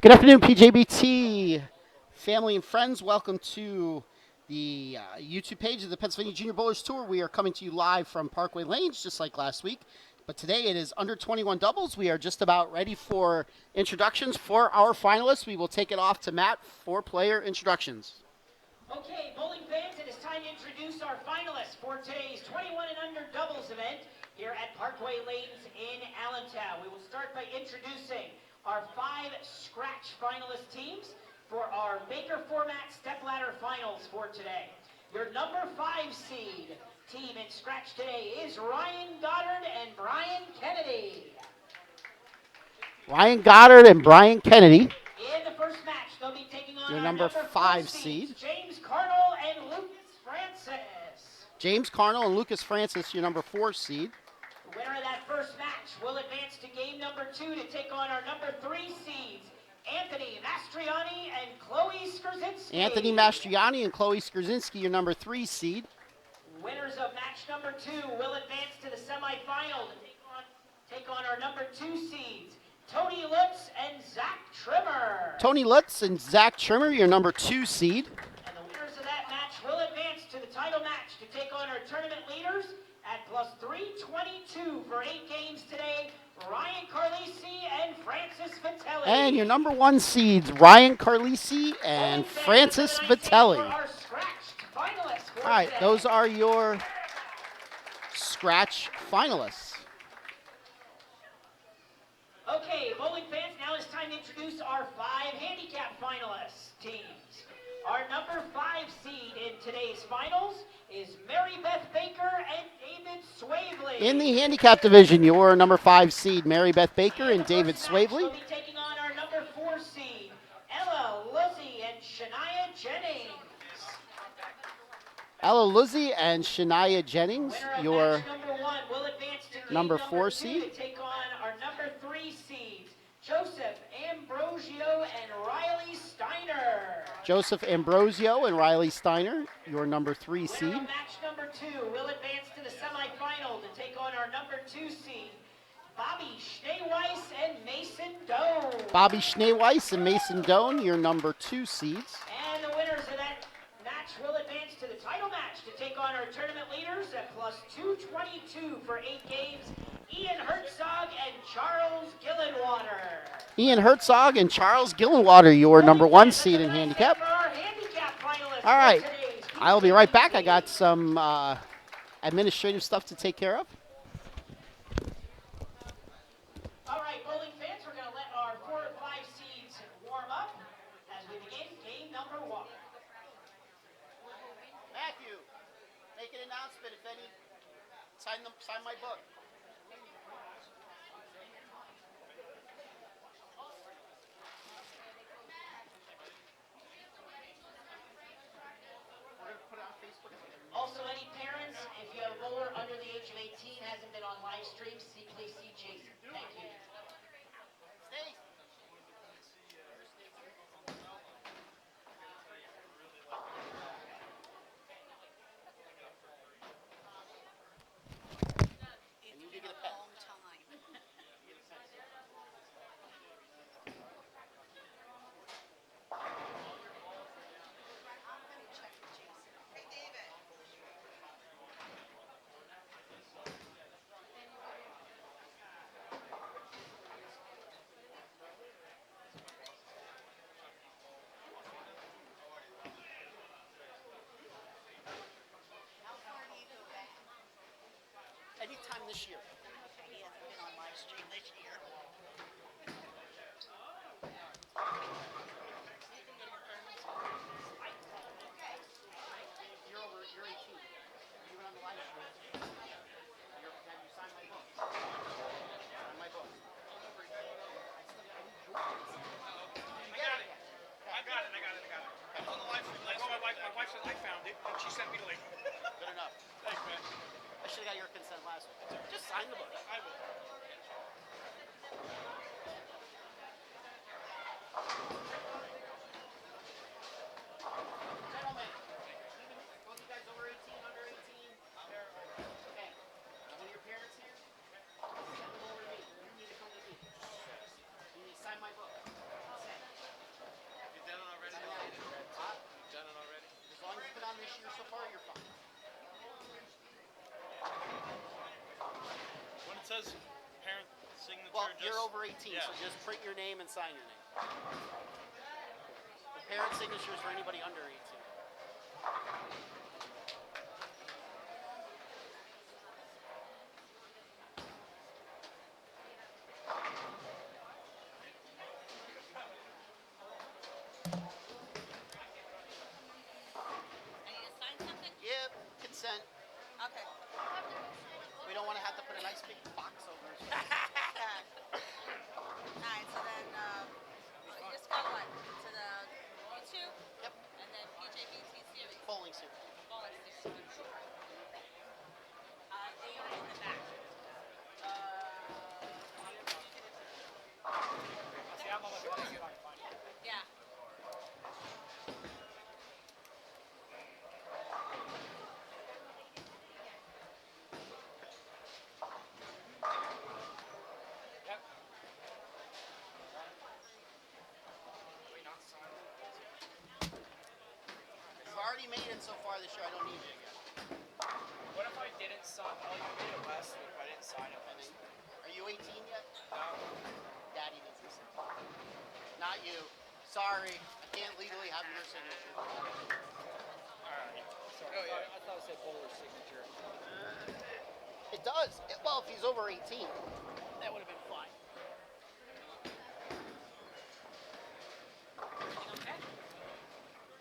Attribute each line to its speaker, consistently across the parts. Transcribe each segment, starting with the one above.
Speaker 1: Good afternoon, PJBT family and friends. Welcome to the YouTube page of the Pennsylvania Junior Bowlers Tour. We are coming to you live from Parkway Lanes, just like last week. But today it is under 21 doubles. We are just about ready for introductions for our finalists. We will take it off to Matt for player introductions.
Speaker 2: Okay, bowling fans, it is time to introduce our finalists for today's 21 and under doubles event here at Parkway Lanes in Allentown. We will start by introducing our 5 scratch finalist teams for our Baker format stepladder finals for today. Your number 5 seed team in scratch today is Ryan Goddard and Brian Kennedy.
Speaker 1: Ryan Goddard and Brian Kennedy.
Speaker 2: In the first match, they'll be taking on
Speaker 1: Your
Speaker 2: our
Speaker 1: number 5
Speaker 2: seeds,
Speaker 1: seed.
Speaker 2: James Carnell and Lucas Francis.
Speaker 1: James Carnell and Lucas Francis, your number 4 seed.
Speaker 2: The winner of that first match will advance to game number 2 to take on our number 3 seeds, Anthony Mastriani and Chloe Skrzinski.
Speaker 1: Anthony Mastriani and Chloe Skrzinski, your number 3 seed.
Speaker 2: Winners of match number 2 will advance to the semifinal to take on our number 2 seeds, Tony Lutz and Zach Trimmer.
Speaker 1: Tony Lutz and Zach Trimmer, your number 2 seed.
Speaker 2: And the winners of that match will advance to the title match to take on our tournament leaders at plus 322 for 8 games today, Ryan Carlisi and Francis Vitelli.
Speaker 1: And your number 1 seeds, Ryan Carlisi and Francis Vitelli. All right, those are your scratch finalists.
Speaker 2: Okay, bowling fans, now it's time to introduce our 5 handicap finalists teams. Our number 5 seed in today's finals is Mary Beth Baker and David Swavely.
Speaker 1: In the handicap division, your number 5 seed, Mary Beth Baker and David Swavely.
Speaker 2: We'll be taking on our number 4 seed, Ella Luzzi and Shania Jennings.
Speaker 1: Ella Luzzi and Shania Jennings, your
Speaker 2: number 1 will advance to
Speaker 1: number 4 seed.
Speaker 2: To take on our number 3 seeds, Joseph Ambrosio and Riley Steiner.
Speaker 1: Joseph Ambrosio and Riley Steiner, your number 3 seed.
Speaker 2: Match number 2 will advance to the semifinal to take on our number 2 seed, Bobby Schneeweiss and Mason Doan.
Speaker 1: Bobby Schneeweiss and Mason Doan, your number 2 seeds.
Speaker 2: And the winners of that match will advance to the title match to take on our tournament leaders at plus 222 for 8 games, Ian Herzog and Charles Gillenwater.
Speaker 1: Ian Herzog and Charles Gillenwater, your number 1 seed in handicap. All right, I'll be right back. I got some administrative stuff to take care of.
Speaker 2: All right, bowling fans, we're going to let our 4 and 5 seeds warm up as we begin game number 1.
Speaker 1: Matthew, make an announcement if any. Sign my book.
Speaker 2: Also, any parents, if you have a bowler under the age of 18 hasn't been on live stream, please see Jason. Thank you.
Speaker 1: Stay. Anytime this year.
Speaker 3: He hasn't been on live stream this year.
Speaker 1: You're 18. You went on the live stream. Have you signed my book? Sign my book.
Speaker 4: I got it. I was on the live stream last night. My wife said I found it, and she sent me the link.
Speaker 1: Good enough.
Speaker 4: Thanks, man.
Speaker 1: I should have got your consent last week. Just sign the book.
Speaker 4: I will.
Speaker 1: Gentlemen, both you guys over 18, under 18? Okay. One of your parents here? Send them over to me. You need to come with me. You need to sign my book. Consent.
Speaker 4: says parent signature.
Speaker 1: Well, you're over 18,
Speaker 4: yeah.
Speaker 1: so just print your name and sign your name. The parent signature is for anybody under 18.
Speaker 3: I need to sign something?
Speaker 1: Yep, consent.
Speaker 3: Okay.
Speaker 1: We don't want to have to put a nice big box over it.
Speaker 3: Alright, so then, you just go what? To the YouTube?
Speaker 1: Yep,
Speaker 3: And then PJBT series.
Speaker 1: bowling suit.
Speaker 3: Bowling series. They are in the back.
Speaker 4: See, I'm almost ready to get on the final.
Speaker 3: Yeah.
Speaker 4: Yep.
Speaker 1: You've already made it so far this year, I don't need you again.
Speaker 4: What if I didn't sign? Oh, you made it last week. I didn't sign it last week.
Speaker 1: Are you 18 yet?
Speaker 4: No.
Speaker 1: Daddy doesn't say. Not you. Sorry, I can't legally have your signature.
Speaker 4: Alright. Oh, yeah. I thought it said bowler signature.
Speaker 1: It does. Well, if he's over 18, that would have been fine.
Speaker 2: Okay.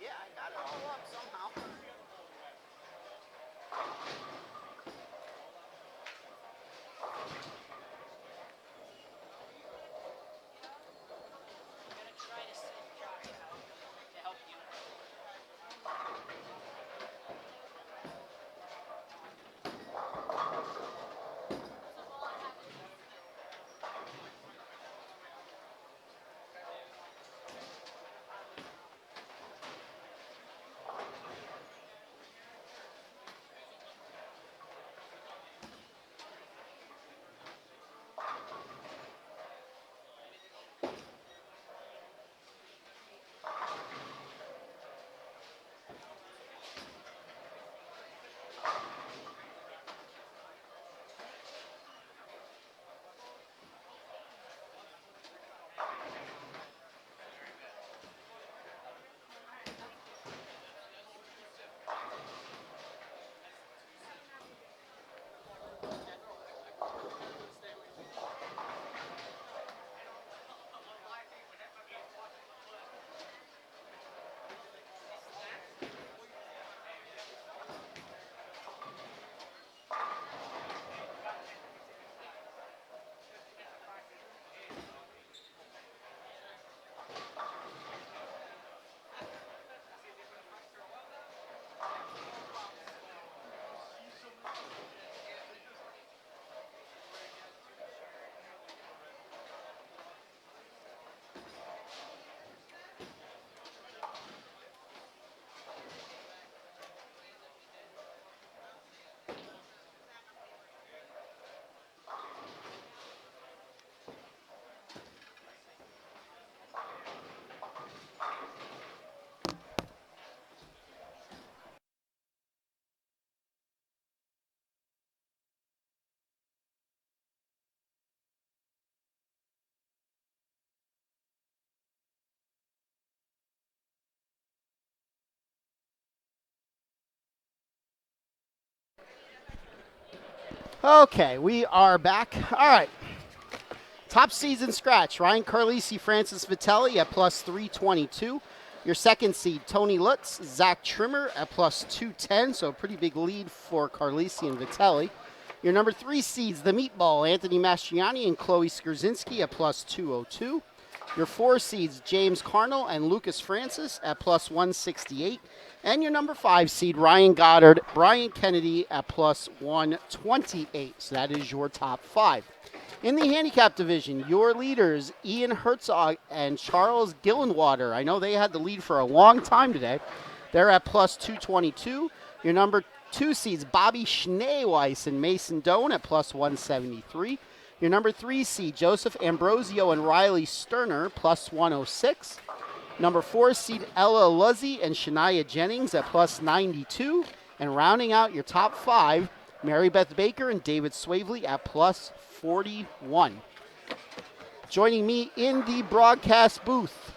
Speaker 1: Yeah, I got it all up somehow.
Speaker 2: I'm going to try to send Josh out to help you.
Speaker 1: Okay, we are back. All right. Top seeds in scratch. Ryan Carlisi, Francis Vitelli at plus 322. Your second seed, Tony Lutz, Zach Trimmer at plus 210. So a pretty big lead for Carlisi and Vitelli. Your number 3 seeds, the Meatball, Anthony Mastriani and Chloe Skurzinski at plus 202. Your 4 seeds, James Carnell and Lucas Francis at plus 168. And your number 5 seed, Ryan Goddard, Brian Kennedy at plus 128. So that is your top 5. In the handicap division, your leaders, Ian Herzog and Charles Gillenwater. I know they had the lead for a long time today. They're at plus 222. Your number 2 seeds, Bobby Schneeweiss and Mason Doan at plus 173. Your number 3 seed, Joseph Ambrosio and Riley Sterner, plus 106. Number 4 seed, Ella Luzzy and Shania Jennings at plus 92. And rounding out your top 5, Mary Beth Baker and David Swavely at plus 41. Joining me in the broadcast booth,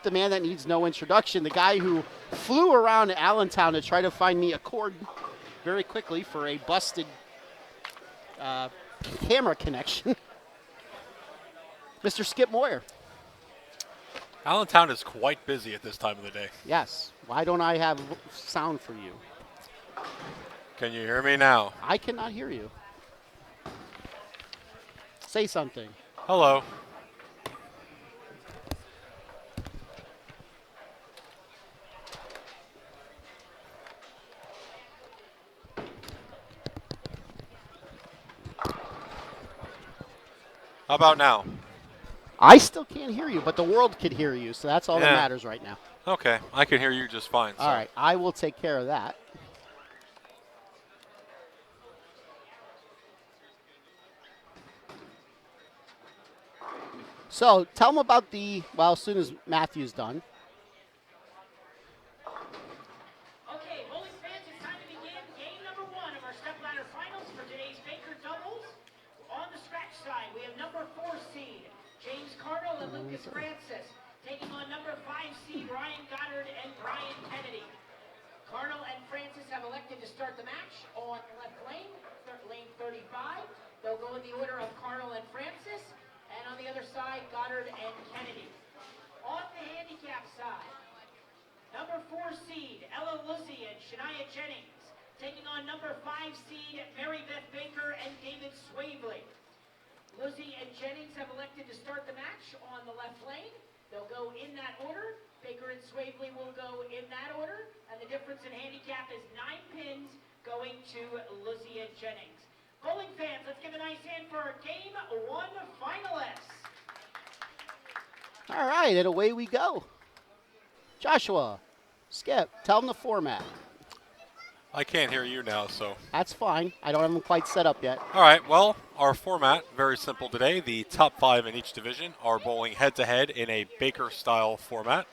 Speaker 1: the man that needs no introduction, the guy who flew around Allentown to try to find me a cord very quickly for a busted camera connection, Mr. Skip Moyer.
Speaker 5: Allentown is quite busy at this time of the day.
Speaker 1: Yes. Why don't I have sound for you?
Speaker 5: Can you hear me now?
Speaker 1: I cannot hear you. Say something.
Speaker 5: Hello. How about now?
Speaker 1: I still can't hear you, but the world could hear you, so that's all that
Speaker 5: Yeah.
Speaker 1: matters right now.
Speaker 5: Okay, I can hear you just fine.
Speaker 1: All right, I will take care of that. So tell them about as soon as Matthew's done.
Speaker 2: Okay, bowling fans, it's time to begin game number 1 of our stepladder finals for today's Baker doubles. On the scratch side, we have number 4 seed James Cardinal and Lucas Francis taking on number 5 seed Ryan Goddard and Brian Kennedy. Cardinal and Francis have elected to start the match on left lane, lane 35. They'll go in the order of Cardinal and Francis, and on the other side, Goddard and Kennedy. On the handicap side, number 4 seed Ella Luzzi and Shania Jennings taking on number 5 seed Mary Beth Baker and David Swavely. Luzzi and Jennings have elected to start the match on the left lane. They'll go in that order. Baker and Swavely will go in that order. And the difference in handicap is 9 pins going to Luzzi and Jennings. Bowling fans, let's give a nice hand for our Game 1 finalists.
Speaker 1: All right, and away we go. Joshua, Skip, tell them the format.
Speaker 5: I can't hear you now, so.
Speaker 1: That's fine. I don't have them quite set up yet.
Speaker 5: All right, well, our format, very simple today. The top 5 in each division are bowling head-to-head in a Baker-style format.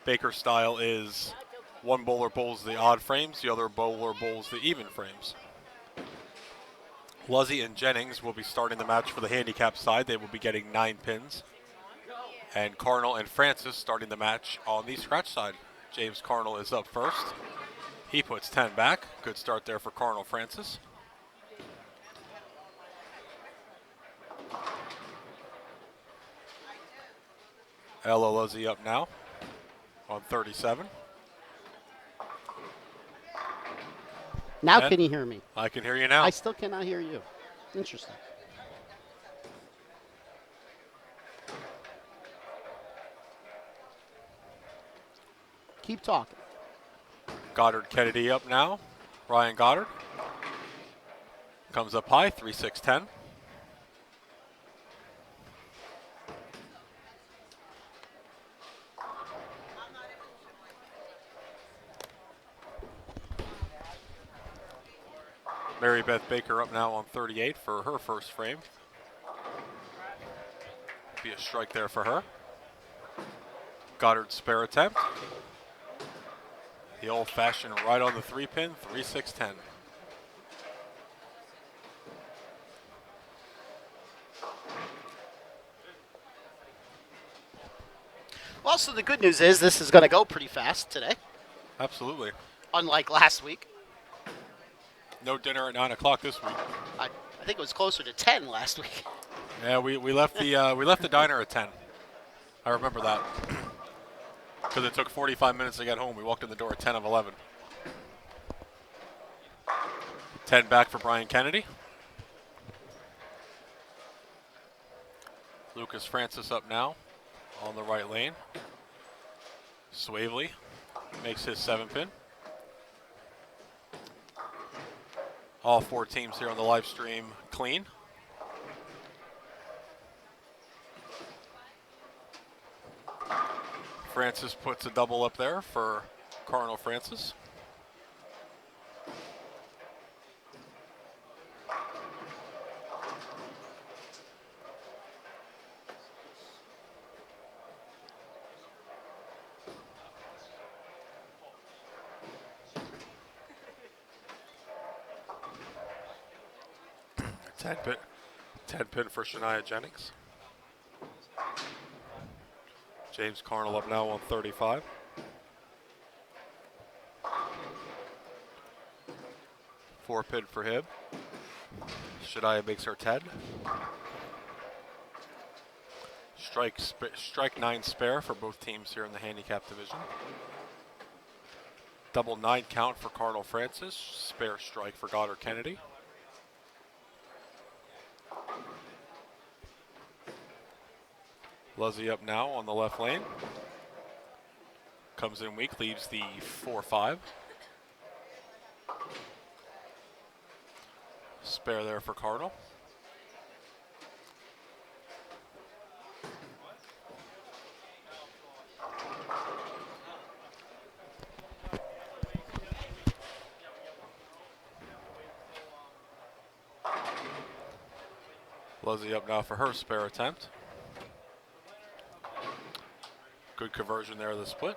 Speaker 5: Baker-style is one bowler bowls the odd frames, the other bowler bowls the even frames. Luzzi and Jennings will be starting the match for the handicap side. They will be getting 9 pins. And Cardinal and Francis starting the match on the scratch side. James Cardinal is up first. He puts 10 back. Good start there for Cardinal Francis. Ella Luzzi up now on 37.
Speaker 1: Now
Speaker 5: And
Speaker 1: can you hear me?
Speaker 5: I can hear you now.
Speaker 1: I still cannot hear you. Interesting. Keep talking.
Speaker 5: Goddard Kennedy up now. Ryan Goddard comes up high, 3-6-10. Mary Beth Baker up now on 38 for her first frame. Be a strike there for her. Goddard's spare attempt. The old-fashioned right on the 3-pin, 3-6-10.
Speaker 1: Well, so the good news is this is going to go pretty fast today,
Speaker 5: Absolutely.
Speaker 1: unlike last week.
Speaker 5: No dinner at 9 o'clock this week.
Speaker 1: I think it was closer to 10 last week.
Speaker 5: Yeah, we left the diner at 10. I remember that. Because it took 45 minutes to get home. We walked in the door at 10 of 11. 10 back for Brian Kennedy. Lucas Francis up now on the right lane. Swavely makes his 7-pin. All 4 teams here on the live stream clean. Francis puts a double up there for Cardinal Francis. 10 pin for Shania Jennings. James Carnell up now on 35. Four pin for him. Shania makes her 10. Strike 9 spare for both teams here in the handicap division. Double 9 count for Cardinal Francis. Spare strike for Goddard Kennedy. Luzzy up now on the left lane. Comes in weak, leaves the 4-5. Spare there for Cardinal. Luzzy up now for her spare attempt. Good conversion there of the split.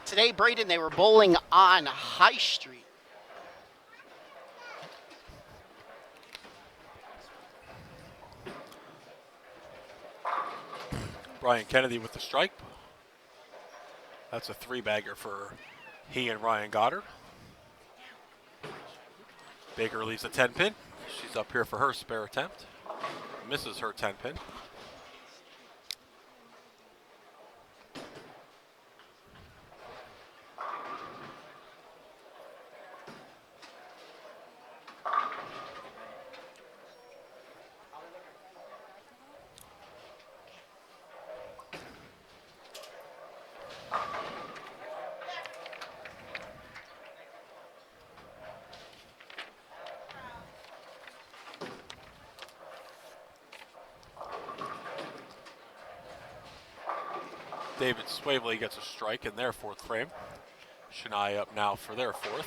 Speaker 1: Today, Braden, they were bowling on High Street.
Speaker 5: Brian Kennedy with the strike. That's a 3-bagger for he and Ryan Goddard. Baker leaves a 10 pin. She's up here for her spare attempt. Misses her 10 pin. David Swavely gets a strike in their 4th frame. Shania up now for their 4th.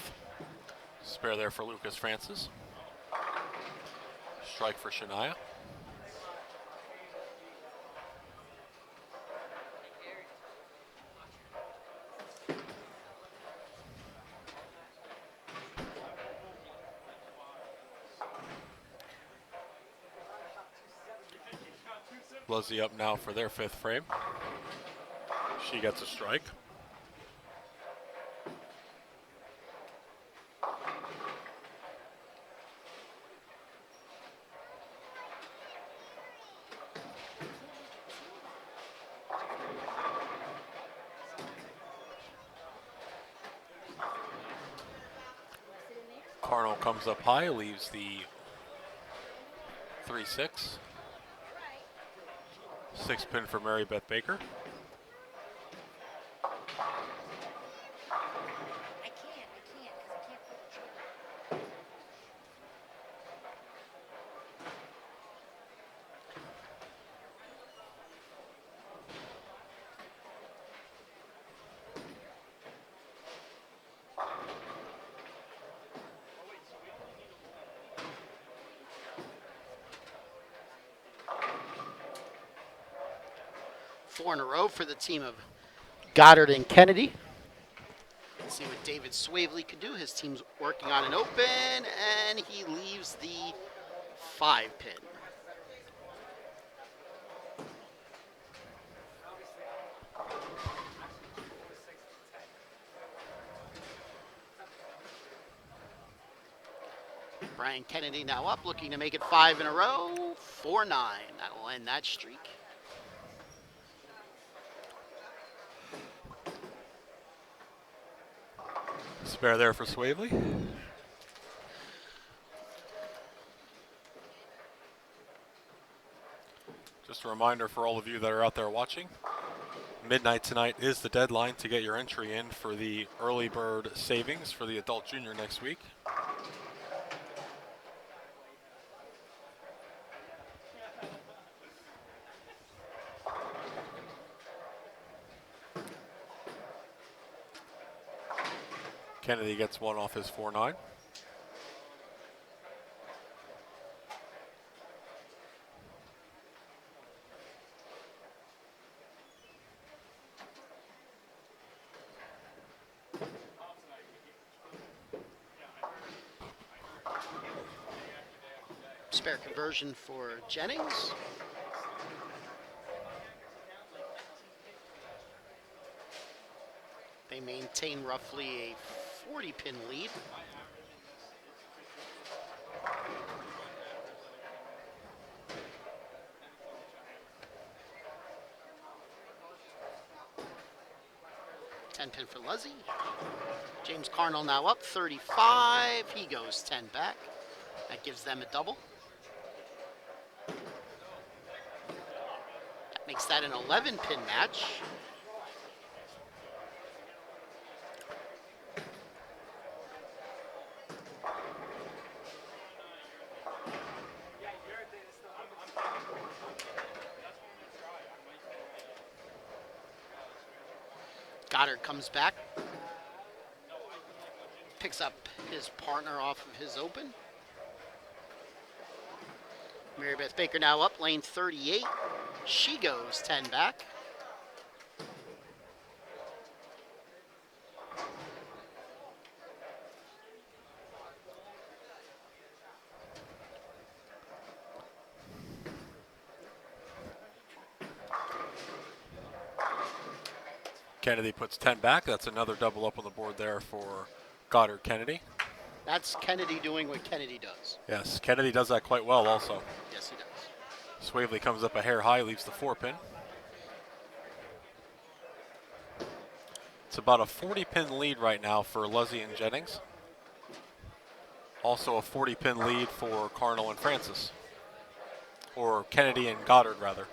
Speaker 5: Spare there for Lucas Francis. Strike for Shania. Luzzy up now for their 5th frame. She gets a strike. Carnell comes up high, leaves the 3-6. 6 pin for Mary Beth Baker.
Speaker 1: Four in a row for the team of Goddard and Kennedy. Let's see what David Swavely could do. His team's working on an open, and he leaves the 5 pin. Brian Kennedy now up, looking to make it 5 in a row. 4-9. That'll end that streak.
Speaker 5: Spare there for Swavely. Just a reminder for all of you that are out there watching, midnight tonight is the deadline to get your entry in for the early bird savings for the adult junior next week. Kennedy gets one off his 4-9.
Speaker 1: Spare conversion for Jennings. They maintain roughly a 40-pin lead. Pin for Luzzy. James Carnell now up 35. He goes 10 back. That gives them a double. That makes that an 11-pin match. Goddard comes back. Picks up his partner off of his open. Mary Beth Baker now up, lane 38. She goes 10 back.
Speaker 5: Kennedy puts 10 back. That's another double up on the board there for Goddard Kennedy.
Speaker 1: That's Kennedy doing what Kennedy does.
Speaker 5: Yes, Kennedy does that quite well also.
Speaker 1: Yes, he does.
Speaker 5: Swavely comes up a hair high, leaves the 4-pin. It's about a 40-pin lead right now for Luzzy and Jennings. Also a 40-pin lead for Carnell and Francis. Or Kennedy and Goddard, rather.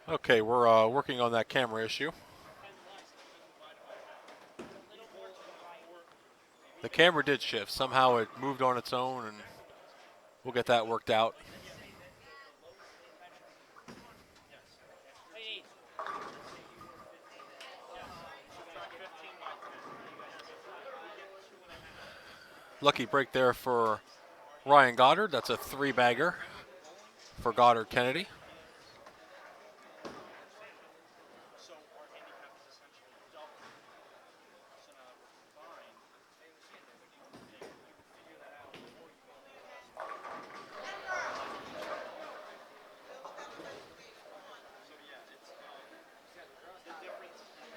Speaker 5: Okay, we're working on that camera issue. The camera did shift. Somehow it moved on its own, and we'll get that worked out. Lucky break there for Ryan Goddard. That's a 3-bagger for Goddard Kennedy.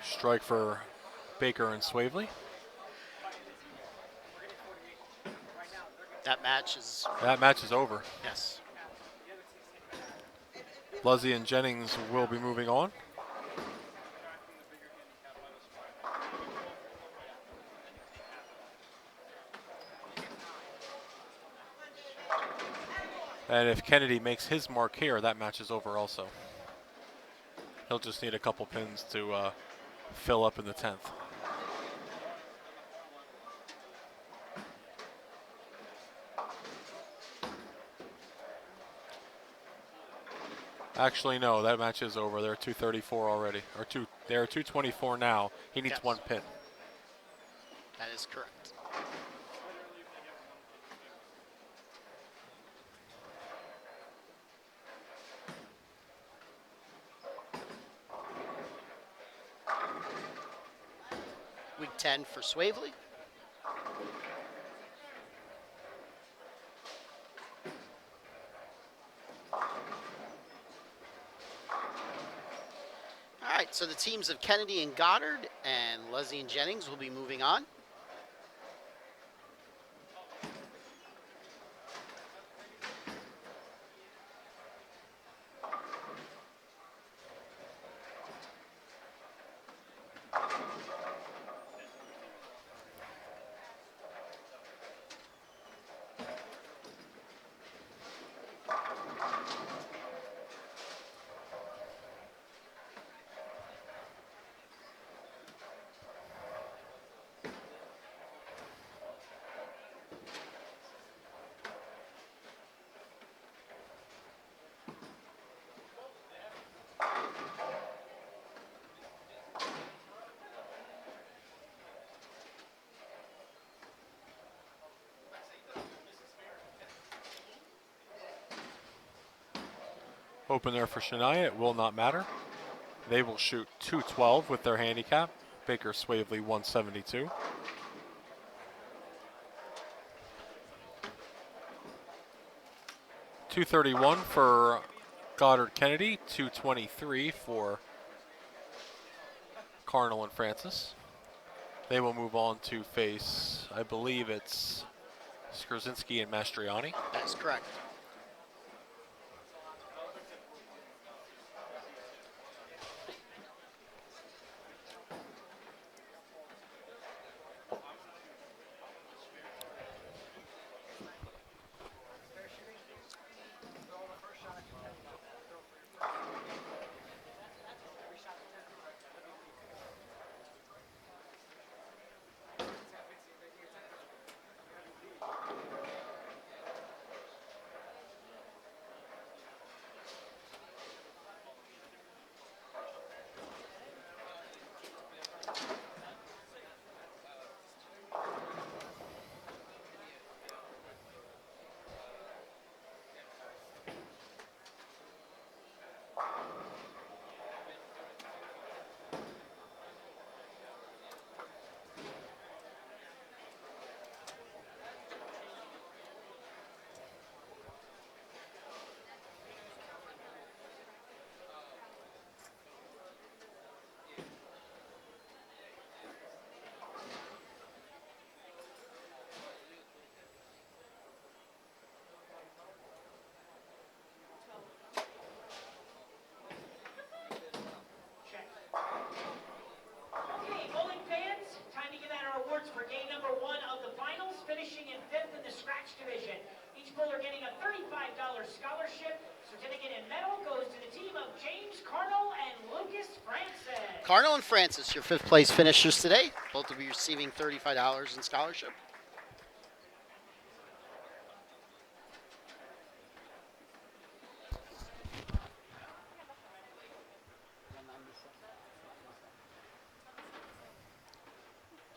Speaker 5: Strike for Baker and Swavely.
Speaker 1: That match is
Speaker 5: over.
Speaker 1: Yes.
Speaker 5: Luzzy and Jennings will be moving on. And if Kennedy makes his mark here, that match is over also. He'll just need a couple pins to fill up in the 10th. Actually, no, that match is over. They're 234 already, or they're 224 now. He needs one pin.
Speaker 1: That is correct. Week 10 for Swavely. right, so the teams of Kennedy and Goddard and Leslie and Jennings will be moving on.
Speaker 5: Open there for Shania. It will not matter. They will shoot 212 with their handicap. Baker Swavely 172. .231 for Goddard Kennedy. 223 for Carnell and Francis. They will move on to face, I believe it's Skrzyncki and Mastriani.
Speaker 1: That's correct.
Speaker 2: Okay, bowling fans, time to give out our awards for game number 1 of the finals, finishing in 5th in the scratch division. Each bowler getting a $35 scholarship. Certificate and medal goes to the team of James Carnell and Lucas Francis.
Speaker 1: Carnell and Francis, your 5th place finishers today. Both will be receiving $35 in scholarship.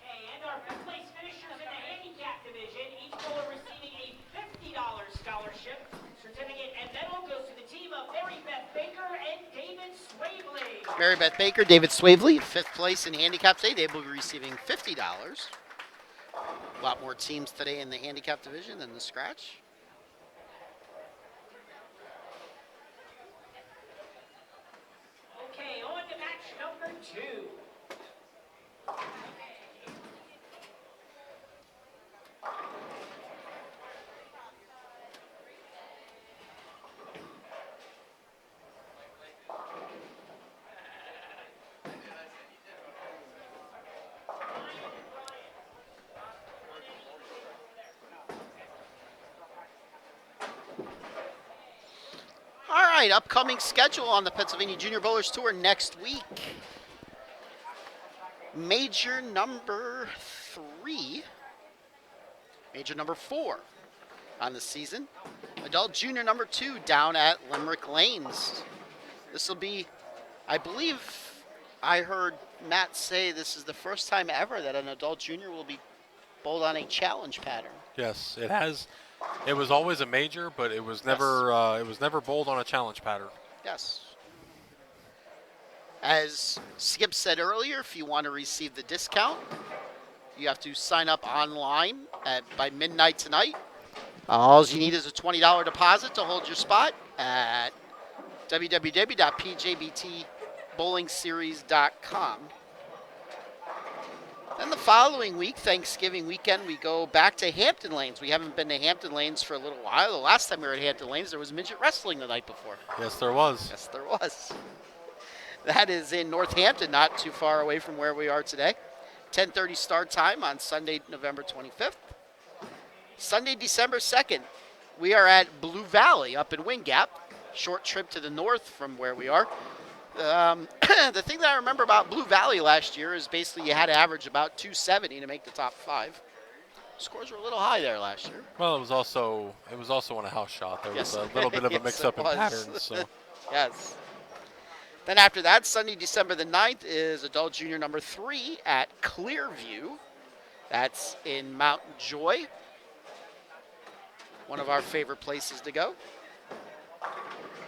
Speaker 2: And our 5th place finishers in the handicap division, each bowler receiving a $50 scholarship. Certificate and medal goes to the team of Mary Beth Baker and David Swavely.
Speaker 1: Mary Beth Baker, David Swavely, 5th place in handicap today. They will be receiving $50. A lot more teams today in the handicap division than the scratch.
Speaker 2: Okay, on to match number 2.
Speaker 1: All right, upcoming schedule on the Pennsylvania Junior Bowlers Tour next week. Major number 3, major number 4 on the season. Adult junior number 2 down at Limerick Lanes. This will be, I believe I heard Matt say this is the first time ever that an adult junior will be bowled on a challenge pattern.
Speaker 5: Yes, it has. It was always a major, but it was never bowled on a challenge pattern.
Speaker 1: Yes. As Skip said earlier, if you want to receive the discount, you have to sign up online by midnight tonight. All you need is a $20 deposit to hold your spot at www.pjbtbowling.com. PJBTBowlingSeries.com. Then the following week, Thanksgiving weekend, we go back to Hampton Lanes. We haven't been to Hampton Lanes for a little while. The last time we were at Hampton Lanes, there was midget wrestling the night before.
Speaker 5: Yes, there was.
Speaker 1: Yes, there was. That is in Northampton, not too far away from where we are today. 10:30 start time on Sunday, November 25th. Sunday, December 2nd, we are at Blue Valley up in Wind Gap. Short trip to the north from where we are. The thing that I remember about Blue Valley last year is basically you had to average about 270 to make the top 5. Scores were a little high there last year.
Speaker 5: Well, it was also on a house shot. There
Speaker 1: Yes.
Speaker 5: was a little bit of a
Speaker 1: Yes,
Speaker 5: mix-up
Speaker 1: it
Speaker 5: in
Speaker 1: was.
Speaker 5: patterns. So
Speaker 1: Yes. Then after that, Sunday, December the 9th is adult junior number 3 at Clearview. That's in Mount Joy, one of our favorite places to go.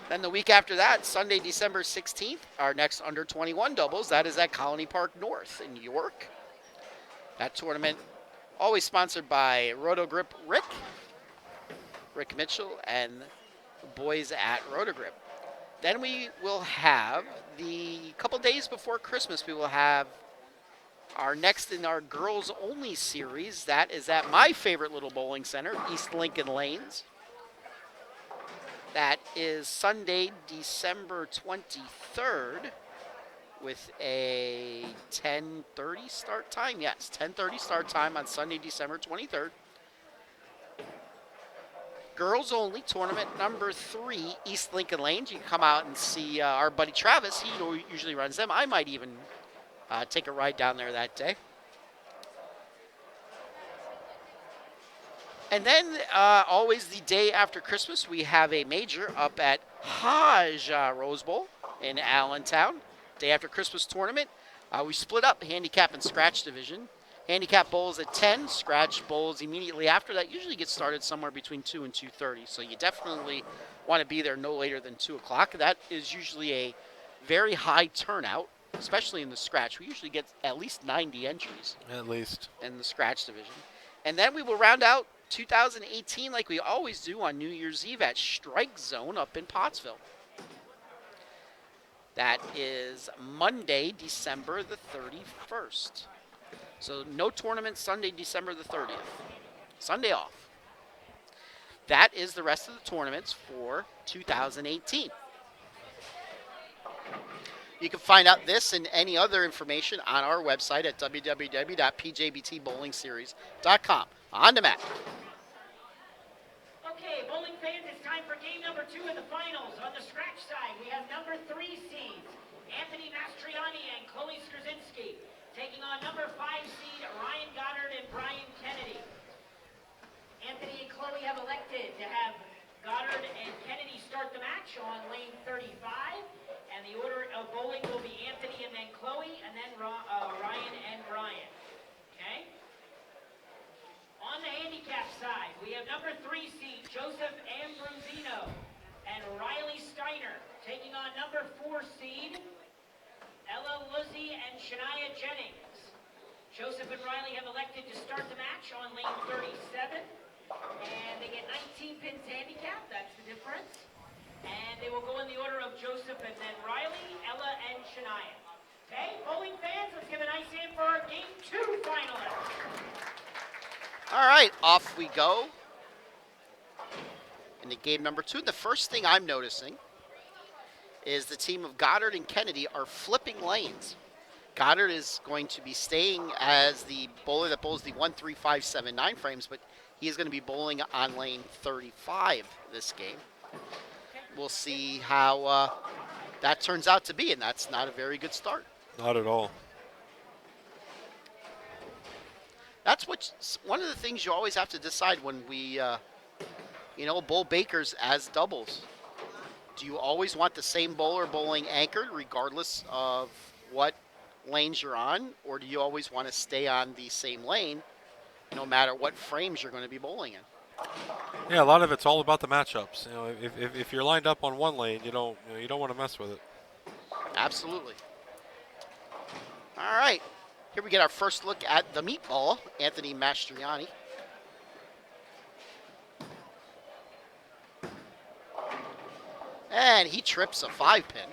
Speaker 1: Then the week after that, Sunday, December 16th, our next under 21 doubles. That is at Colony Park North in York. That tournament always sponsored by Rotogrip Rick Mitchell, and the boys at Rotogrip. Then we will have the couple days before Christmas, we will have our next in our girls only series. That is at my favorite little bowling center, East Lincoln Lanes. That is Sunday, December 23rd with a 10:30 start time. Yes, 10:30 start time on Sunday, December 23rd. Girls only tournament number 3, East Lincoln Lanes. You can come out and see our buddy Travis. He usually runs them. I might even take a ride down there that day. And then always the day after Christmas, we have a major up at Haja Rose Bowl in Allentown. Day after Christmas tournament. We split up handicap and scratch division. Handicap bowls at 10, scratch bowls immediately after. That usually gets started somewhere between 2 and 2:30. So you definitely want to be there no later than 2 o'clock. That is usually a very high turnout, especially in the scratch. We usually get at least 90 entries.
Speaker 5: at least.
Speaker 1: In the scratch division. And then we will round out 2018 like we always do on New Year's Eve at Strike Zone up in Pottsville. That is Monday, December the 31st. So no tournament Sunday, December the 30th. Sunday off. That is the rest of the tournaments for 2018. You can find out this and any other information on our website at www.pjbtbowlingseries.com. On to Matt.
Speaker 2: Okay, bowling fans, it's time for game number 2 of the finals. On the scratch side, we have number 3 seeds, Anthony Mastriani and Chloe Skrzyncki, taking on number 5 seed, Ryan Goddard and Brian Kennedy. Anthony and Chloe have elected to have Goddard and Kennedy start the match on lane 35, and the order of bowling will be Anthony and then Chloe, and then Ryan and Brian. Okay? On the handicap side, we have number 3 seed, Joseph Ambrosino and Riley Steiner, taking on number 4 seed, Ella Luzzi and Shania Jennings. Joseph and Riley have elected to start the match on lane 37, and they get 19 pins handicap, that's the difference. And they will go in the order of Joseph and then Riley, Ella, and Shania. Okay, bowling fans, let's give a nice hand for our game 2 finalists.
Speaker 1: All right, off we go. Into game number 2. The first thing I'm noticing is the team of Goddard and Kennedy are flipping lanes. Goddard is going to be staying as the bowler that bowls the 1, 3, 5, 7, 9 frames, but he is going to be bowling on lane 35 this game. We'll see how that turns out to be, and that's not a very good start.
Speaker 5: Not at all.
Speaker 1: That's one of the things you always have to decide when we, bowl bakers as doubles. Do you always want the same bowler bowling anchored regardless of what lanes you're on, or do you always want to stay on the same lane no matter what frames you're going to be bowling in?
Speaker 5: Yeah, a lot of it's all about the matchups. If you're lined up on one lane, you don't want to mess with it.
Speaker 1: Absolutely. All right. Here we get our first look at the meatball, Anthony Mastriani. And he trips a 5-pin.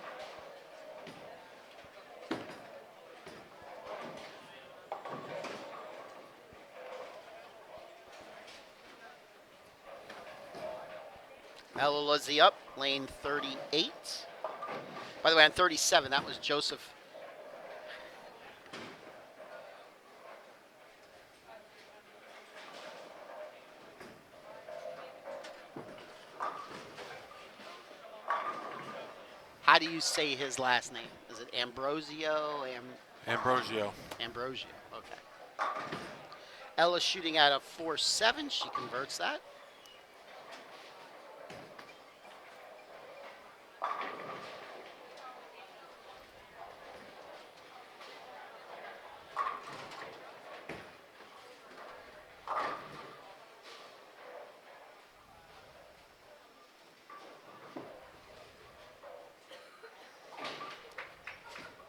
Speaker 1: Ella Luzzi up, lane 38. By the way, on 37, that was Joseph. How do you say his last name? Is it Ambrosio?
Speaker 5: Ambrosio.
Speaker 1: Ambrosio, okay. Ella shooting at a 4.7. She converts that.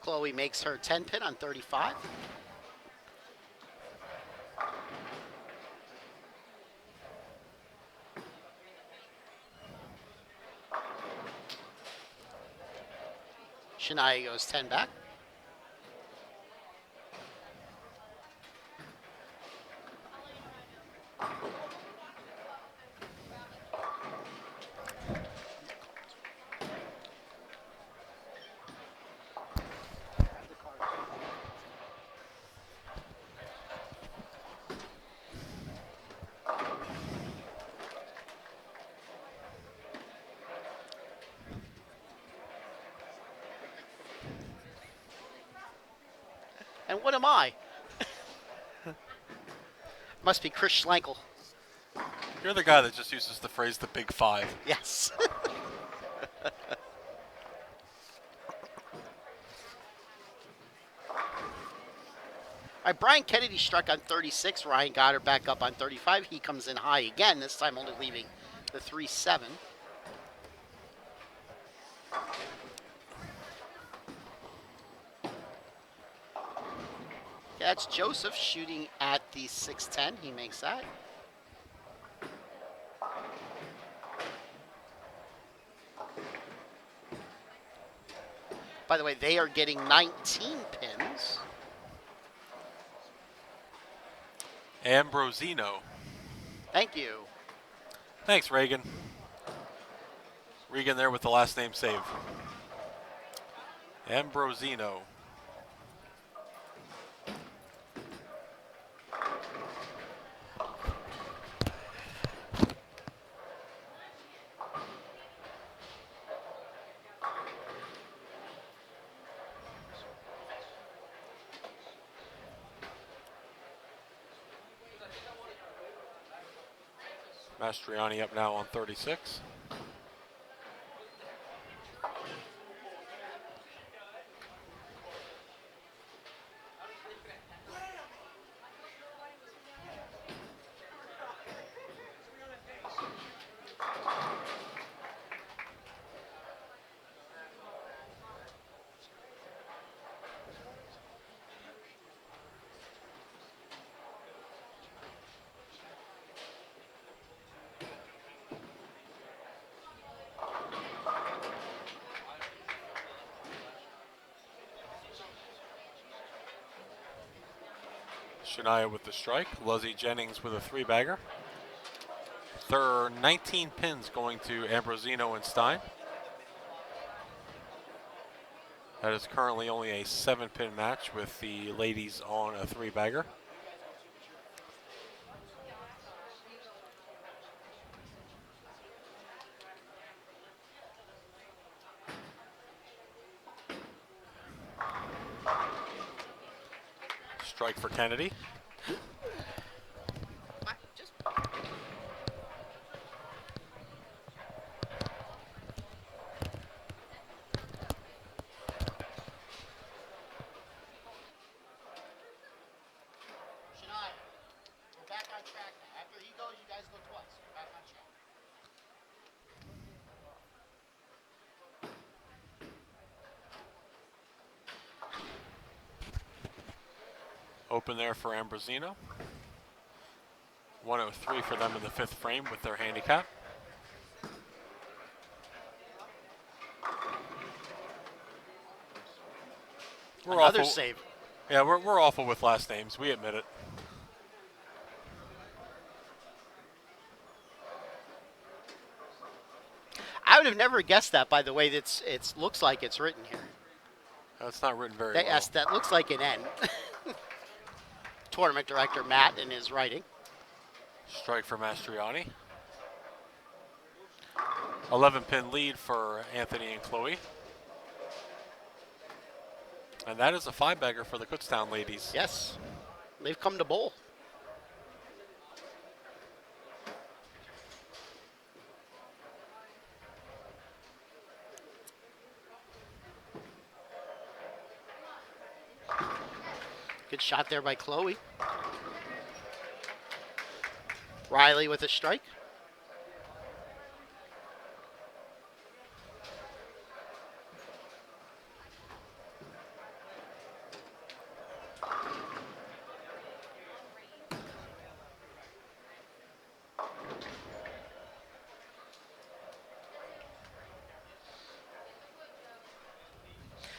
Speaker 1: Chloe makes her 10 pin on 35. Shania goes 10 back. And what am I? Must be Chris Schlenkel.
Speaker 5: You're the guy that just uses the phrase "the Big Five."
Speaker 1: Yes. All right, Brian Kennedy struck on 36. Ryan got her back up on 35. He comes in high again, this time only leaving the 3.7. That's Joseph shooting at the 6.10. He makes that. By the way, they are getting 19 pins.
Speaker 5: Ambrosino.
Speaker 1: Thank you.
Speaker 5: Thanks, Reagan. Regan there with the last name save. Ambrosino. Mastriani up now on 36. Shania with the strike. Luzzie Jennings with a three-bagger. There are 19 pins going to Ambrosino and Stein. That is currently only a 7-pin match with the ladies on a three-bagger. Strike for Kennedy.
Speaker 1: Shania, we're back on track now. After he goes, you guys go twice. We're back on track.
Speaker 5: Open there for Ambrosino. 103 for them in the fifth frame with their handicap.
Speaker 1: Another save.
Speaker 5: Yeah, we're awful with last names. We admit it.
Speaker 1: have never guessed that by the way it looks like it's written here.
Speaker 5: That's not written very
Speaker 1: That,
Speaker 5: well.
Speaker 1: yes, that looks like an N. Tournament director Matt in his writing.
Speaker 5: Strike for Mastriani. 11-pin lead for Anthony and Chloe. And that is a 5-bagger for the Kutztown ladies.
Speaker 1: Yes, they've come to bowl. Good shot there by Chloe. Riley with a strike.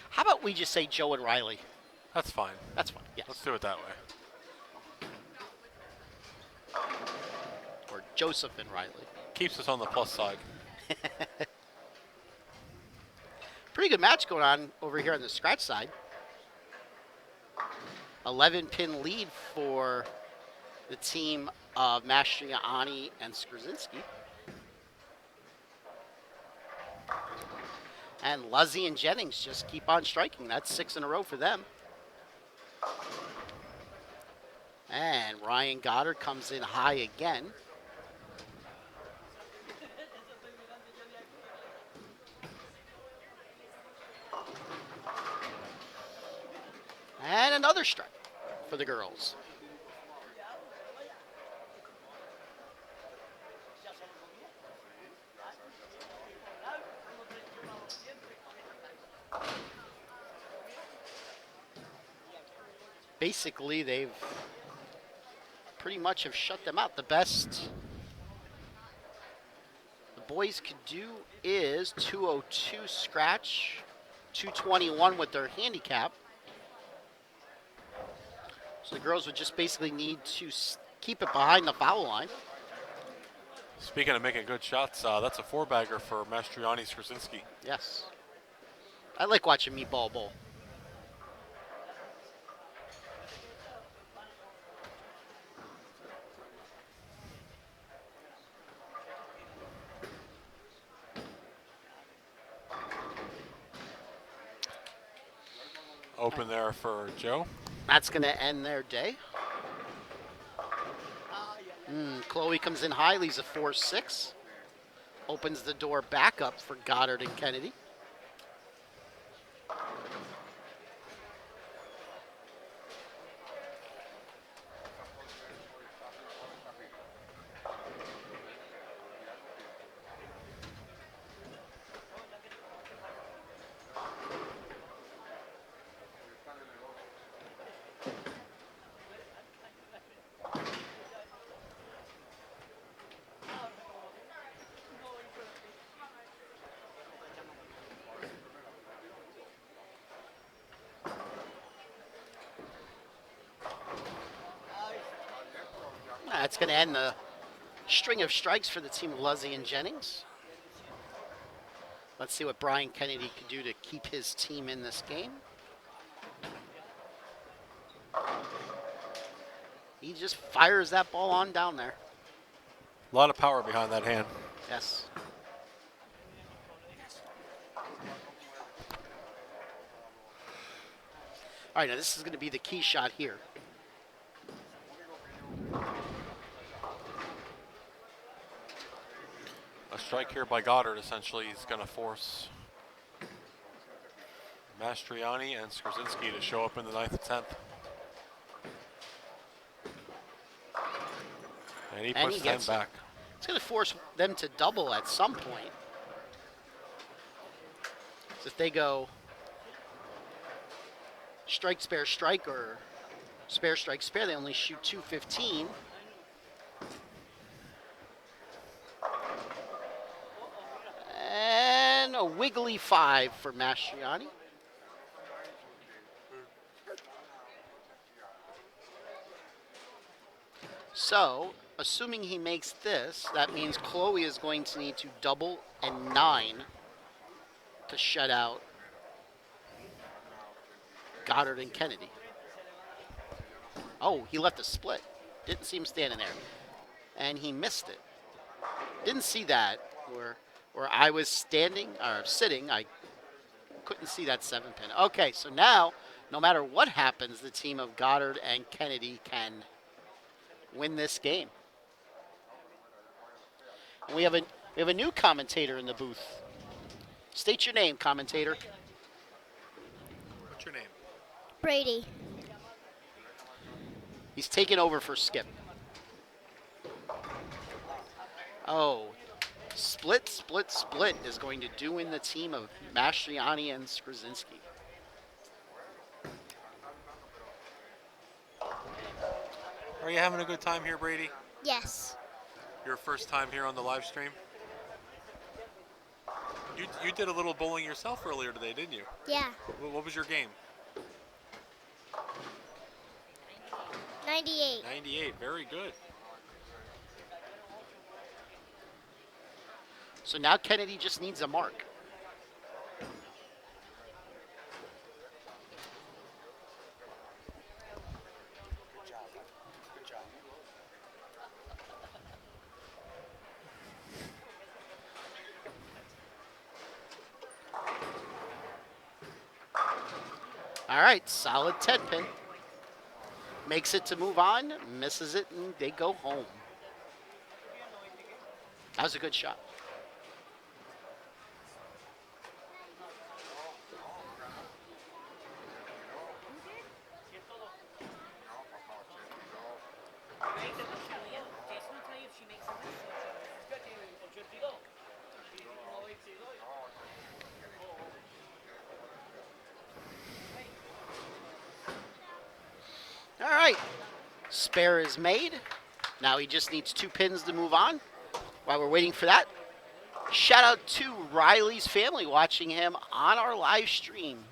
Speaker 1: How about we just say Joe and Riley?
Speaker 5: That's fine.
Speaker 1: That's fine. Yes.
Speaker 5: Let's do it that way.
Speaker 1: Or Joseph and Riley.
Speaker 5: Keeps us on the plus side.
Speaker 1: Pretty good match going on over here on the scratch side. 11-pin lead for the team of Mastriani and Skrzyński. And Luzzy and Jennings just keep on striking. That's 6 in a row for them. And Ryan Goddard comes in high again. And another strike for the girls. Basically, they've pretty much have shut them out. The best the boys could do is 202 scratch, 221 with their handicap. So the girls would just basically need to keep it behind the foul line.
Speaker 5: Speaking of making good shots, that's a 4-bagger for Mastriani Skrzyński.
Speaker 1: Yes. I like watching Meatball Bowl.
Speaker 5: Open there for Joe.
Speaker 1: That's going to end their day. Chloe comes in high, leaves a 4-6. Opens the door back up for Goddard and Kennedy. That's going to end the string of strikes for the team of Luzzy and Jennings. Let's see what Brian Kennedy can do to keep his team in this game. He just fires that ball on down there.
Speaker 5: A lot of power behind that hand.
Speaker 1: Yes. All right, now this is going to be the key shot here.
Speaker 5: A strike here by Goddard essentially is going to force Mastriani and Skrzyński to show up in the 9th and 10th. And he puts 10 back.
Speaker 1: It's going to force them to double at some point. So if they go strike, spare, strike, or spare, strike, spare, they only shoot 215. And a wiggly 5 for Mastriani. So assuming he makes this, that means Chloe is going to need to double and 9 to shut out Goddard and Kennedy. Oh, he left a split. Didn't see him standing there. And he missed it. Didn't see that. Where I was standing or sitting, I couldn't see that 7 pin. Okay, so now, no matter what happens, the team of Goddard and Kennedy can win this game. And we have a new commentator in the booth. State your name, commentator.
Speaker 5: What's your name?
Speaker 6: Brady.
Speaker 1: He's taking over for Skip. Oh, split is going to do in the team of Mastriani and Skrzyński.
Speaker 5: Are you having a good time here, Brady?
Speaker 6: Yes.
Speaker 5: Your first time here on the live stream? You did a little bowling yourself earlier today, didn't you?
Speaker 6: Yeah.
Speaker 5: What was your game?
Speaker 6: 98.
Speaker 5: 98. Very good.
Speaker 1: So now Kennedy just needs a mark. All right, solid 10 pin. Makes it to move on, misses it, and they go home. That was a good shot. All right, spare is made. Now he just needs 2 pins to move on. While we're waiting for that, shout out to Riley's family watching him on our live stream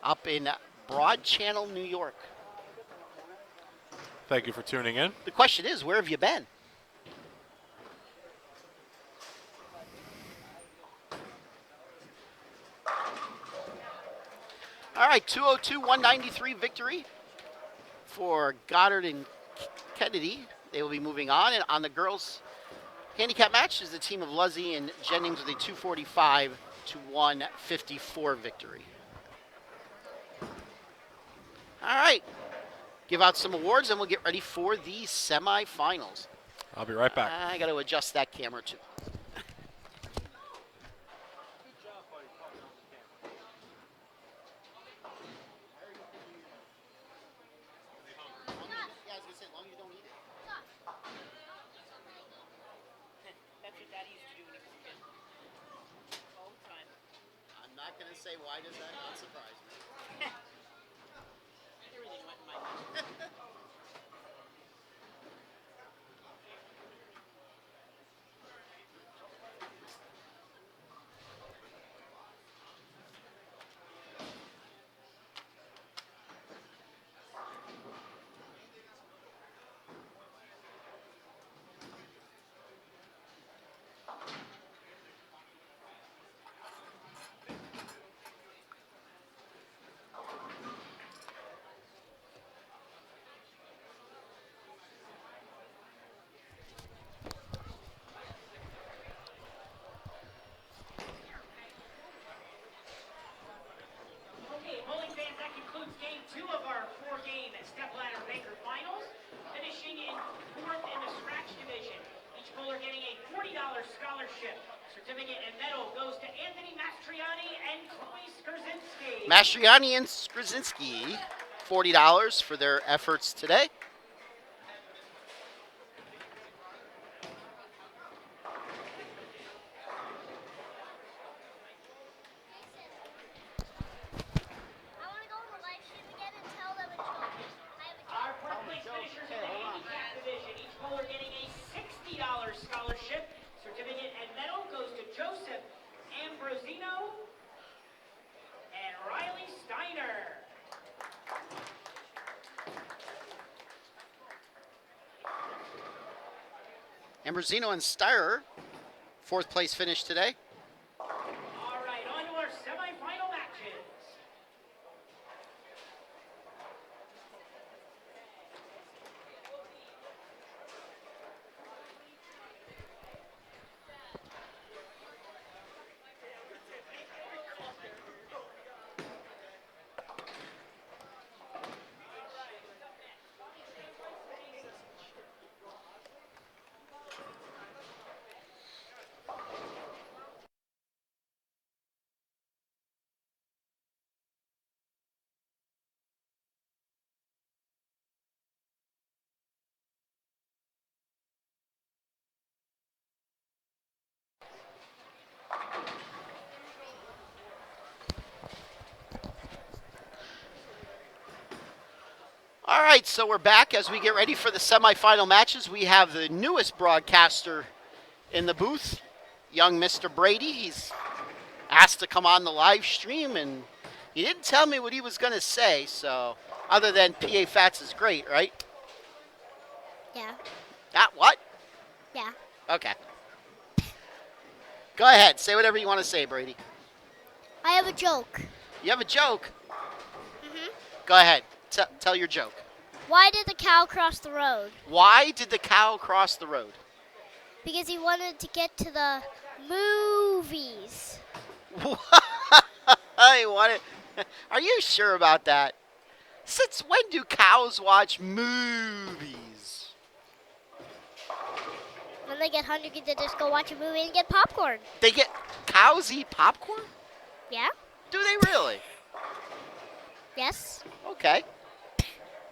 Speaker 1: up in Broad Channel, New York.
Speaker 5: Thank you for tuning in.
Speaker 1: The question is, where have you been? All right, 202-193 victory for Goddard and Kennedy. They will be moving on. And on the girls' handicap match is the team of Luzzy and Jennings with a 245-154 victory. All right. Give out some awards and we'll get ready for the semifinals.
Speaker 5: I'll be right back.
Speaker 1: I got to adjust that camera too.
Speaker 2: That's what Daddy used to do when he was a kid. All the time.
Speaker 1: I'm not going to say why does that not surprise me.
Speaker 2: Everything went in my mouth. Okay, bowling fans, that concludes game 2 of our 4-game stepladder maker finals. Finishing in 4th in the scratch division. Each bowler getting a $40 scholarship. Certificate and medal goes to Anthony Mastriani and Chloe Skrzyński.
Speaker 1: Mastriani and Skrzyński, $40 for their efforts today.
Speaker 6: I want to go on the live stream again and tell them it's going. I have a job.
Speaker 2: Our first place finishers in the handicap division. Each bowler getting a $60 scholarship. Certificate and medal goes to Joseph Ambrosino and Riley Steiner.
Speaker 1: Ambrosino and Steyer, fourth place finish today.
Speaker 2: All right, on to our semifinal matches.
Speaker 1: All right, so we're back as we get ready for the semifinal matches. We have the newest broadcaster in the booth, young Mr. Brady. He's asked to come on the live stream, and he didn't tell me what he was going to say, so other than PA Fats is great, right?
Speaker 6: Yeah.
Speaker 1: What?
Speaker 6: Yeah.
Speaker 1: Okay. Go ahead. Say whatever you want to say, Brady.
Speaker 6: I have a joke.
Speaker 1: You have a joke?
Speaker 6: Mhm.
Speaker 1: Go ahead. Tell your joke.
Speaker 6: Why did the cow cross the road?
Speaker 1: Why did the cow cross the road?
Speaker 6: Because he wanted to get to the movies.
Speaker 1: I want it. Are you sure about that? Since when do cows watch movies?
Speaker 6: When they get hungry, they just go watch a movie and get popcorn.
Speaker 1: Cows eat popcorn?
Speaker 6: Yeah?
Speaker 1: Do they really?
Speaker 6: Yes?
Speaker 1: Okay.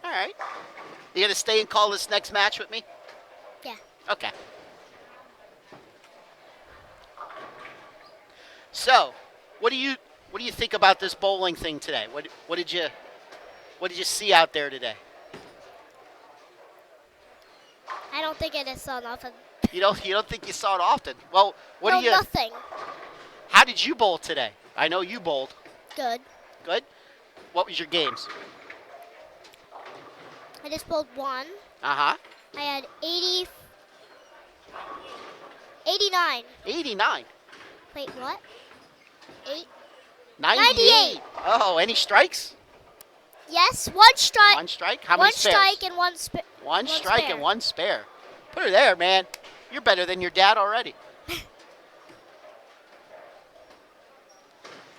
Speaker 1: All right. You gonna stay and call this next match with me?
Speaker 6: Yeah.
Speaker 1: Okay. So, what do you think about this bowling thing today? What did you see out there today?
Speaker 6: I don't think it is so often.
Speaker 1: You don't think you saw it often? Well,
Speaker 6: Nothing.
Speaker 1: How did you bowl today? I know you bowled.
Speaker 6: Good.
Speaker 1: Good. What was your games?
Speaker 6: I just bowled one.
Speaker 1: Uh-huh.
Speaker 6: I had 89.
Speaker 1: 89.
Speaker 6: Wait, what?
Speaker 1: 98. Oh, any strikes?
Speaker 6: Yes, one strike.
Speaker 1: One strike? How many
Speaker 6: One
Speaker 1: spares?
Speaker 6: strike and one
Speaker 1: One strike
Speaker 6: spare.
Speaker 1: and one spare. Put her there, man. You're better than your dad already.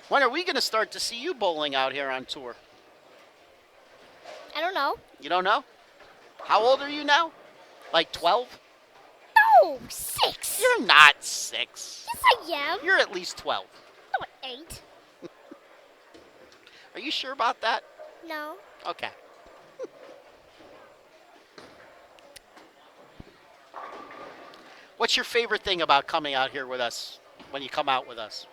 Speaker 1: When are we going to start to see you bowling out here on tour?
Speaker 6: I don't know.
Speaker 1: You don't know? How old are you now? Like 12?
Speaker 6: No, 6.
Speaker 1: You're not 6.
Speaker 6: Yes, I am.
Speaker 1: You're at least 12.
Speaker 6: No, I ain't.
Speaker 1: Are you sure about that?
Speaker 6: No.
Speaker 1: Okay. What's your favorite thing about coming out here with us when you come out with us?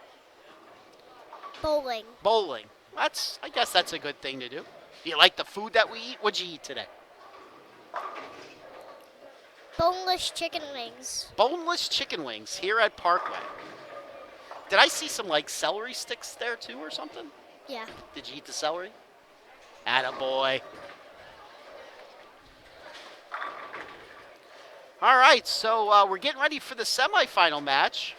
Speaker 6: Bowling.
Speaker 1: Bowling. I guess that's a good thing to do. Do you like the food that we eat? What'd you eat today?
Speaker 6: Boneless chicken wings.
Speaker 1: Boneless chicken wings here at Parkway. Did I see some like celery sticks there too or something?
Speaker 6: Yeah.
Speaker 1: Did you eat the celery? Attaboy. All right, so we're getting ready for the semifinal match.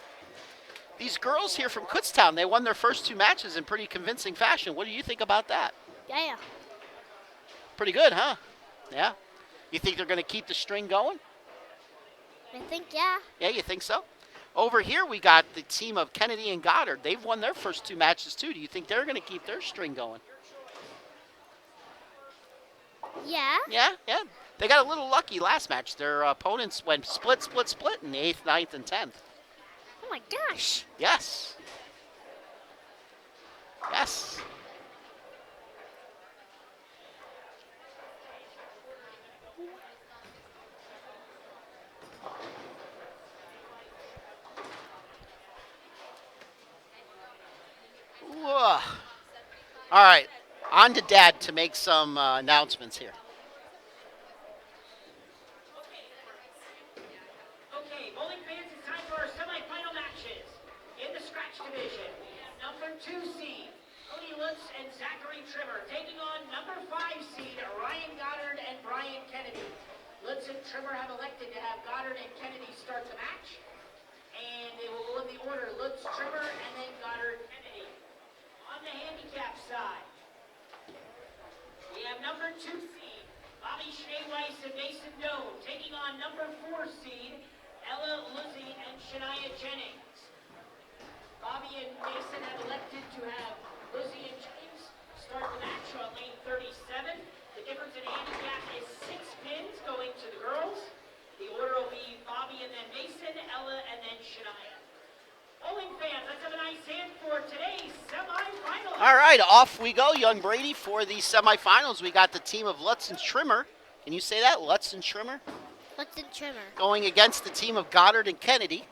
Speaker 1: These girls here from Kutztown, they won their first 2 matches in pretty convincing fashion. What do you think about that?
Speaker 6: Yeah.
Speaker 1: Pretty good, huh? Yeah. You think they're going to keep the string going?
Speaker 6: I think, yeah.
Speaker 1: Yeah, you think so? Over here, we got the team of Kennedy and Goddard. They've won their first 2 matches, too. Do you think they're going to keep their string going?
Speaker 6: Yeah.
Speaker 1: Yeah. They got a little lucky last match. Their opponents went split in the 8th, 9th, and 10th.
Speaker 6: Oh, my gosh.
Speaker 1: Yes. Whoa. All right, on to Dad to make some announcements here.
Speaker 2: Okay, bowling fans, it's time for our semifinal matches. In the scratch division, we have number 2 seed, Cody Lutz and Zachary Trimmer, taking on number 5 seed, Ryan Goddard and Brian Kennedy. Lutz and Trimmer have elected to have Goddard and Kennedy start the match. And they will go in the order, Lutz, Trimmer, and then Goddard, Kennedy. On the handicap side, we have number 2 seed, Bobby Schneeweiss and Mason Doe, taking on number 4 seed, Ella Luzzi and Shania Jennings. Bobby and Mason have elected to have Luzzi and Jennings start the match on lane 37. The difference in handicap is 6 pins going to the girls. The order will be Bobby and then Mason, Ella, and then Shania. Bowling fans, let's have a nice hand for today's semifinals.
Speaker 1: All right, off we go, young Brady, for the semifinals. We got the team of Lutz and Trimmer. Can you say that? Lutz and Trimmer?
Speaker 6: Lutz and Trimmer.
Speaker 1: Going against the team of Goddard and Kennedy.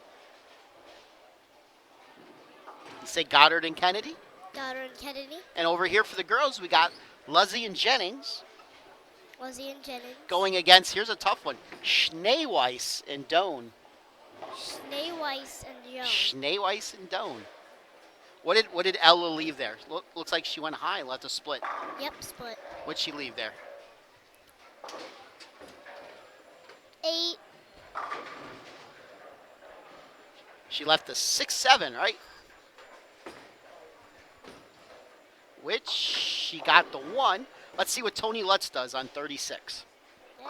Speaker 1: You say Goddard and Kennedy?
Speaker 6: Goddard and Kennedy.
Speaker 1: And over here for the girls, we got Luzzi and Jennings.
Speaker 6: Luzzi and Jennings.
Speaker 1: Going against, here's a tough one, Schneeweiss and Doan.
Speaker 6: Schneeweiss and Jones.
Speaker 1: Schneeweiss and Doan. What did Ella leave there? Looks like she went high and left a split.
Speaker 6: Yep, split.
Speaker 1: What'd she leave there?
Speaker 6: 8.
Speaker 1: She left a 6-7, right? Which she got the 1. Let's see what Tony Lutz does on 36.
Speaker 6: Dang.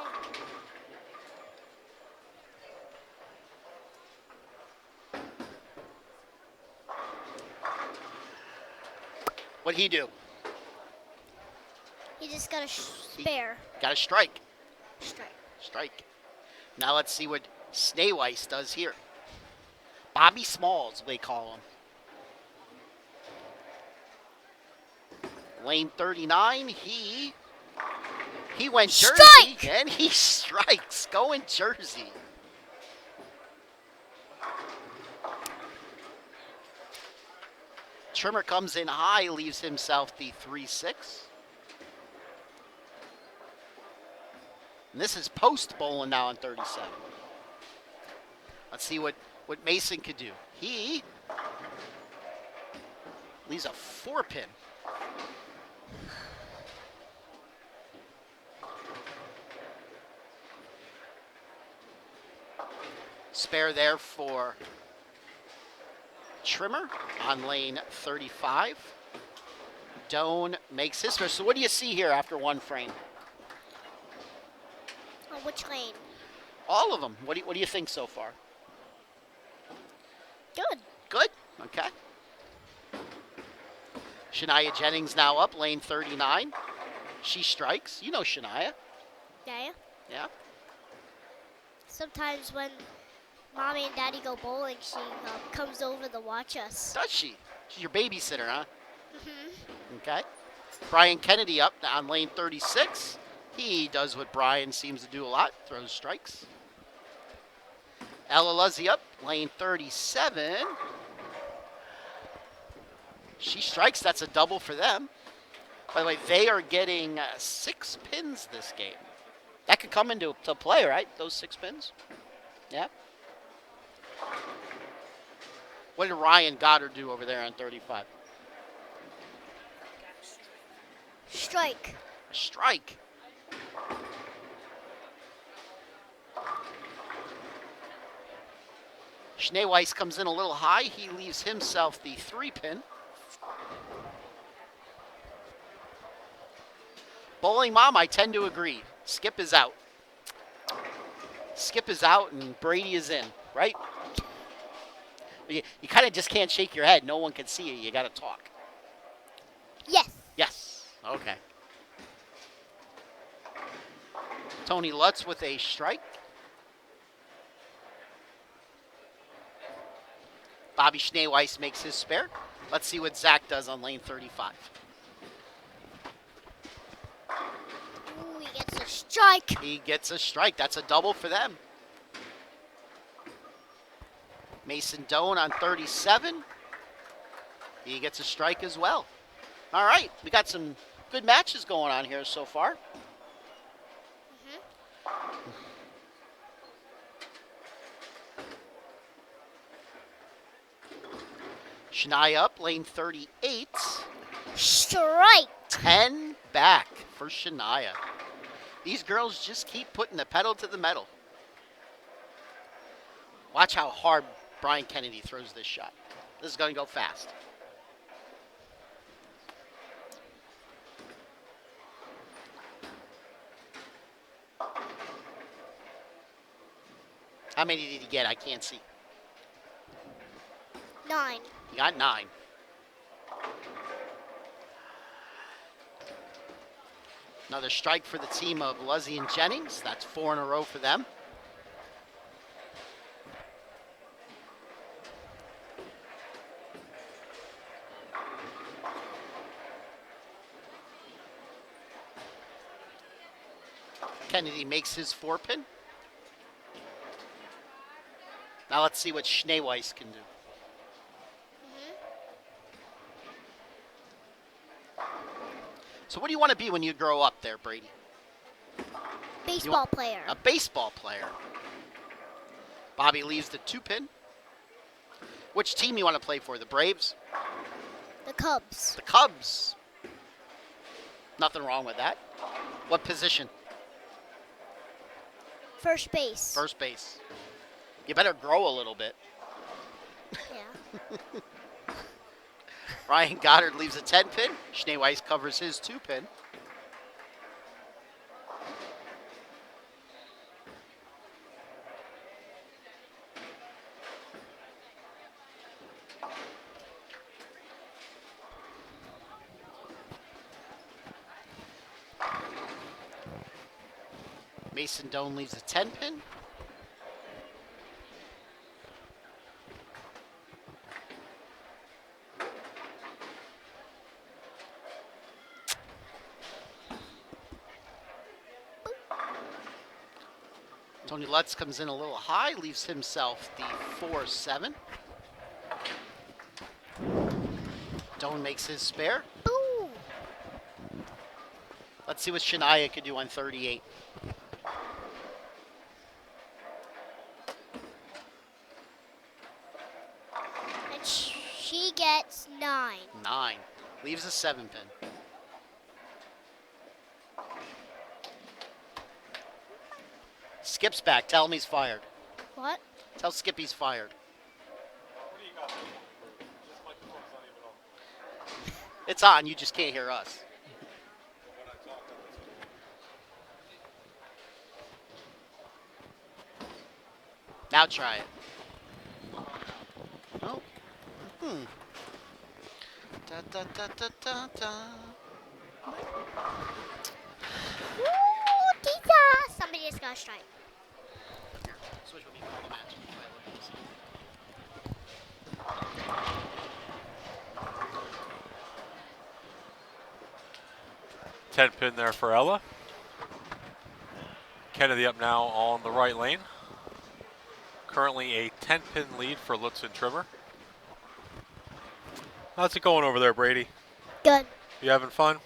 Speaker 1: What'd he do?
Speaker 6: He just got a spare.
Speaker 1: Got a strike.
Speaker 6: Strike.
Speaker 1: Strike. Now let's see what Schneeweiss does here. Bobby Smalls, they call him. Lane 39, he went Jersey,
Speaker 6: Strike!
Speaker 1: and he strikes, going Jersey. Trimmer comes in high, leaves himself the 3-6. And this is post bowling now on 37. Let's see what Mason could do. He leaves a 4-pin. Spare there for Trimmer on lane 35. Doan makes his spare. So what do you see here after one frame?
Speaker 6: On which lane?
Speaker 1: All of them. What do you think so far?
Speaker 6: Good.
Speaker 1: Good. Okay. Shania Jennings now up, lane 39. She strikes. You know Shania.
Speaker 6: Yeah.
Speaker 1: Yeah.
Speaker 6: Sometimes when Mommy and Daddy go bowling, she comes over to watch us.
Speaker 1: Does she? She's your babysitter, huh?
Speaker 6: Mm-hmm.
Speaker 1: Okay. Brian Kennedy up on lane 36. He does what Brian seems to do a lot, throws strikes. Ella Luzzi up, lane 37. She strikes. That's a double for them. By the way, they are getting 6 pins this game. That could come into play, right? Those 6 pins? Yeah. What did Ryan Goddard do over there on 35?
Speaker 6: Strike.
Speaker 1: A strike. Schneeweiss comes in a little high. He leaves himself the 3-pin. Bowling Mom, I tend to agree. Skip is out. Skip is out and Brady is in, right? You kind of just can't shake your head. No one can see you. You got to talk.
Speaker 6: Yes.
Speaker 1: Yes. Okay. Tony Lutz with a strike. Bobby Schneeweiss makes his spare. Let's see what Zach does on lane 35.
Speaker 6: Ooh, he gets a strike.
Speaker 1: He gets a strike. That's a double for them. Mason Doan on 37. He gets a strike as well. All right, we got some good matches going on here so far. Shania up, lane 38.
Speaker 6: Strike.
Speaker 1: 10 back for Shania. These girls just keep putting the pedal to the metal. Watch how hard Brian Kennedy throws this shot. This is going to go fast. How many did he get? I can't see.
Speaker 6: 9.
Speaker 1: He got 9. Another strike for the team of Luzzy and Jennings. That's 4 in a row for them. Kennedy makes his 4-pin. Now let's see what Schneeweiss can do. So what do you want to be when you grow up there, Brady?
Speaker 6: Baseball player.
Speaker 1: A baseball player. Bobby leaves the 2-pin. Which team you want to play for? The Braves?
Speaker 6: The Cubs.
Speaker 1: The Cubs. Nothing wrong with that. What position?
Speaker 6: First base.
Speaker 1: First base. You better grow a little bit.
Speaker 6: Yeah.
Speaker 1: Ryan Goddard leaves a 10-pin. Schneeweiss covers his 2-pin. Mason Doan leaves a 10-pin. Tony Lutz comes in a little high, leaves himself the 4-7. Doan makes his spare.
Speaker 6: Boom.
Speaker 1: Let's see what Shania could do on 38.
Speaker 6: And she gets 9.
Speaker 1: 9. Leaves a 7-pin. Skip's back. Tell him he's fired.
Speaker 6: What?
Speaker 1: Tell Skip he's fired.
Speaker 5: What do you got there? This microphone's not even on.
Speaker 1: It's on. You just can't hear us.
Speaker 5: When I talk,
Speaker 1: Now try it. Oh. Da, da, da, da, da, da.
Speaker 6: Ooh, Tita! Somebody just got a strike.
Speaker 1: Switch with me for the match.
Speaker 5: 10-pin there for Ella. Kennedy up now on the right lane. Currently a 10-pin lead for Lutz and Trimmer. How's it going over there, Brady?
Speaker 6: Good.
Speaker 5: You having fun?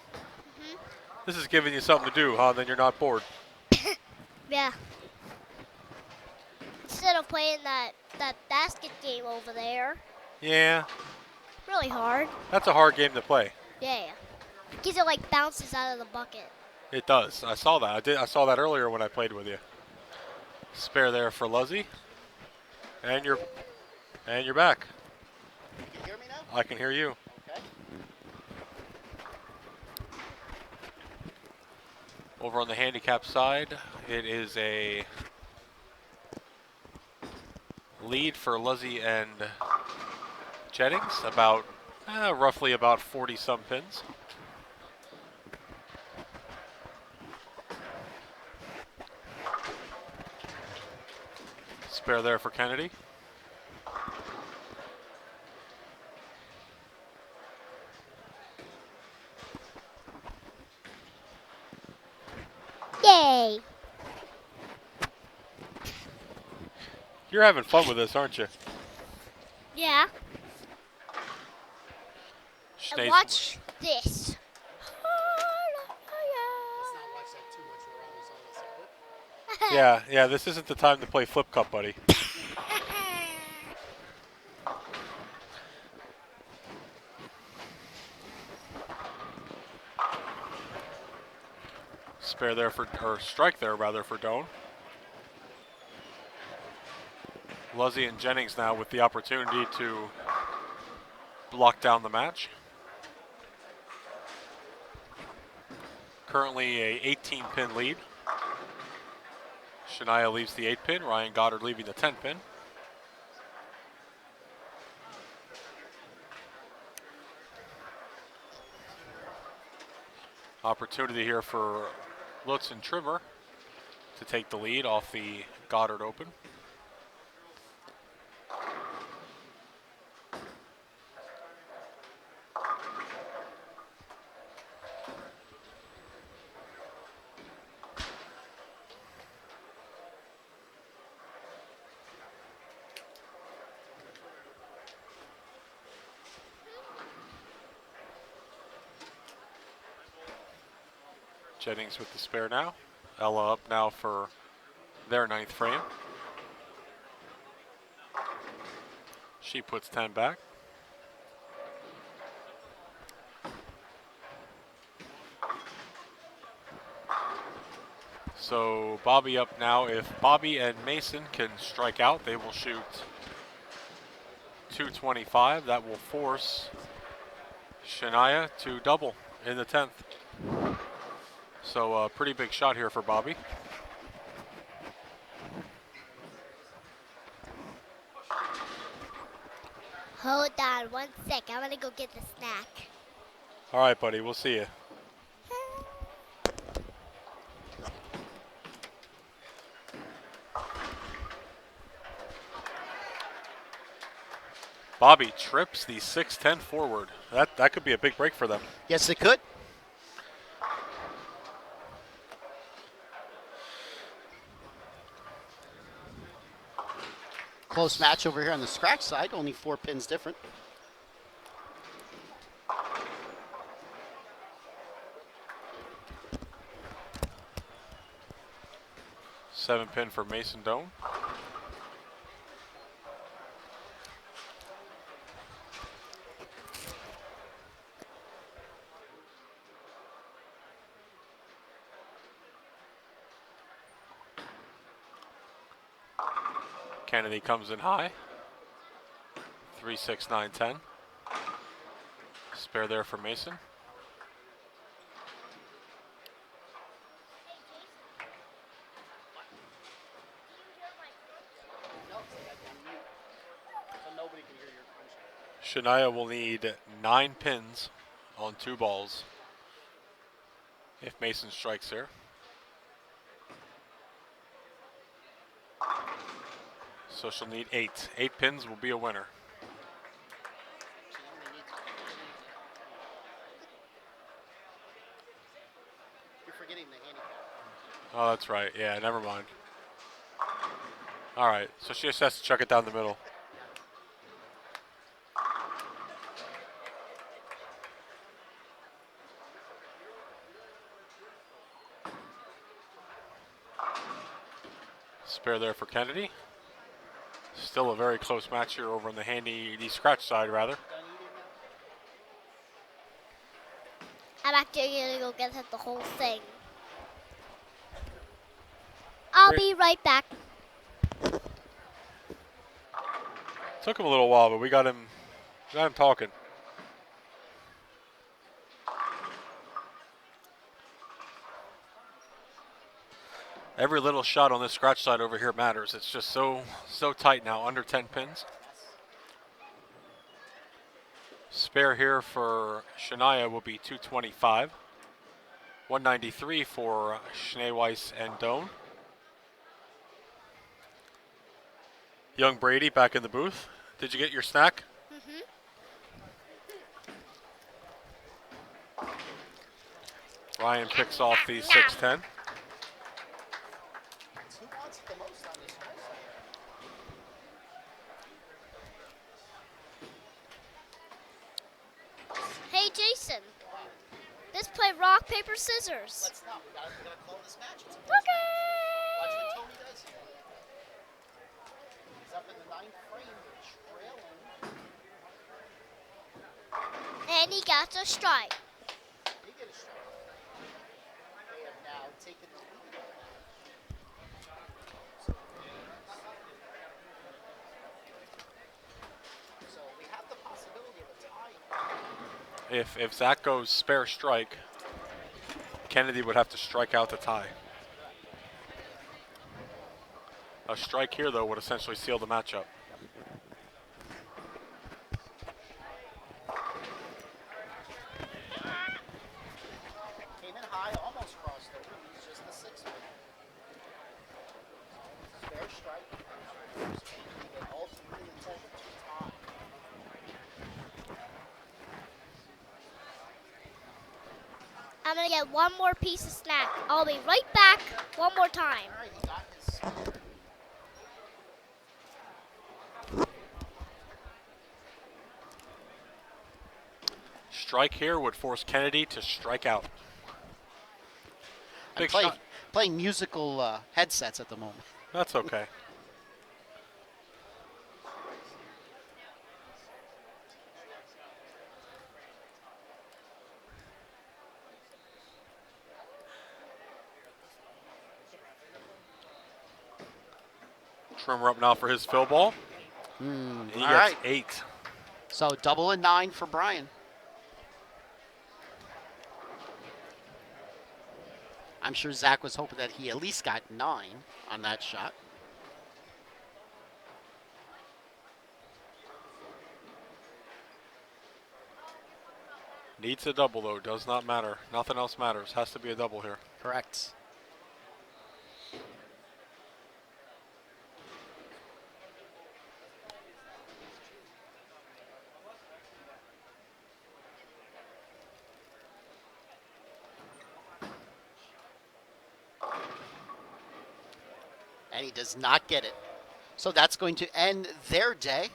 Speaker 5: This is giving you something to do, huh? Then you're not bored.
Speaker 6: Yeah. Instead of playing that basket game over there.
Speaker 5: Yeah,
Speaker 6: Really hard.
Speaker 5: that's a hard game to play.
Speaker 6: Yeah. Because it like bounces out of the bucket.
Speaker 5: It does. I saw that. I saw that earlier when I played with you. Spare there for Luzzy. And you're back.
Speaker 1: You can hear me now?
Speaker 5: I can hear you.
Speaker 1: Okay.
Speaker 5: Over on the handicap side, it is a lead for Luzzy and Jennings, about roughly about 40-some pins. Spare there for Kennedy.
Speaker 6: Yay!
Speaker 5: You're having fun with this, aren't you?
Speaker 6: Yeah. And watch this.
Speaker 1: Let's not watch that too much. We're almost on this.
Speaker 5: Yeah, this isn't the time to play Flip Cup, buddy. Spare there for, or strike there rather for Doan. Luzzy and Jennings now with the opportunity to lock down the match. Currently a 18-pin lead. Shania leaves the 8-pin, Ryan Goddard leaving the 10-pin. Opportunity here for Lutz and Trimmer to take the lead off the Goddard Open. Jennings with the spare now. Ella up now for their 9th frame. She puts 10 back. So Bobby up now. If Bobby and Mason can strike out, they will shoot 225. That will force Shania to double in the 10th. So a pretty big shot here for Bobby.
Speaker 6: Hold on 1 sec. I'm gonna go get the snack.
Speaker 5: All right, buddy. We'll see you. Bobby trips the 6'10" forward. That could be a big break for them.
Speaker 1: Yes, it could. Close match over here on the scratch side, only 4 pins different.
Speaker 5: Seven pin for Mason Doan. Kennedy comes in high. 3, 6, 9, 10. Spare there for Mason. Shania will need 9 pins on 2 balls if Mason strikes here. So she'll need 8. 8 pins will be a winner.
Speaker 1: You're forgetting the handicap.
Speaker 5: Oh, that's right. Yeah, never mind. All right, so she just has to chuck it down the middle. Spare there for Kennedy. Still a very close match here over on the scratch side, rather.
Speaker 6: I'm actually gonna go get the whole thing. I'll be right back.
Speaker 5: Took him a little while, but we got him talking. Every little shot on this scratch side over here matters. It's just so tight now, under 10 pins. Spare here for Shania will be 225. 193 for Schneeweiss and Doan. Young Brady back in the booth. Did you get your snack? Ryan picks off the 6'10".
Speaker 6: Hey, Jason. Let's play rock, paper, scissors.
Speaker 1: Let's not. We gotta call this match. It's
Speaker 6: Okay.
Speaker 1: Watch what Tony does here. He's up in the 9th frame, trailing.
Speaker 6: And he got a strike.
Speaker 1: He get a strike. They have now taken the lead. So we have the possibility of a tie.
Speaker 5: If Zach goes spare strike, Kennedy would have to strike out to tie. A strike here, though, would essentially seal the matchup.
Speaker 1: Came in high, almost crossed over. He's just the sixth one. Spare strike. They ultimately intend to tie.
Speaker 6: I'm gonna get one more piece of snack. I'll be right back one more time.
Speaker 1: All right, he got his spear.
Speaker 5: Strike here would force Kennedy to strike out.
Speaker 1: I'm
Speaker 5: Big shot.
Speaker 1: playing musical headsets at the moment.
Speaker 5: That's okay. Trimmer up now for his fill ball. He
Speaker 1: all
Speaker 5: gets
Speaker 1: right.
Speaker 5: 8.
Speaker 1: So double and 9 for Brian. I'm sure Zach was hoping that he at least got 9 on that shot.
Speaker 5: Needs a double, though. Does not matter. Nothing else matters. Has to be a double here.
Speaker 1: Correct. And he does not get it. So that's going to end their day.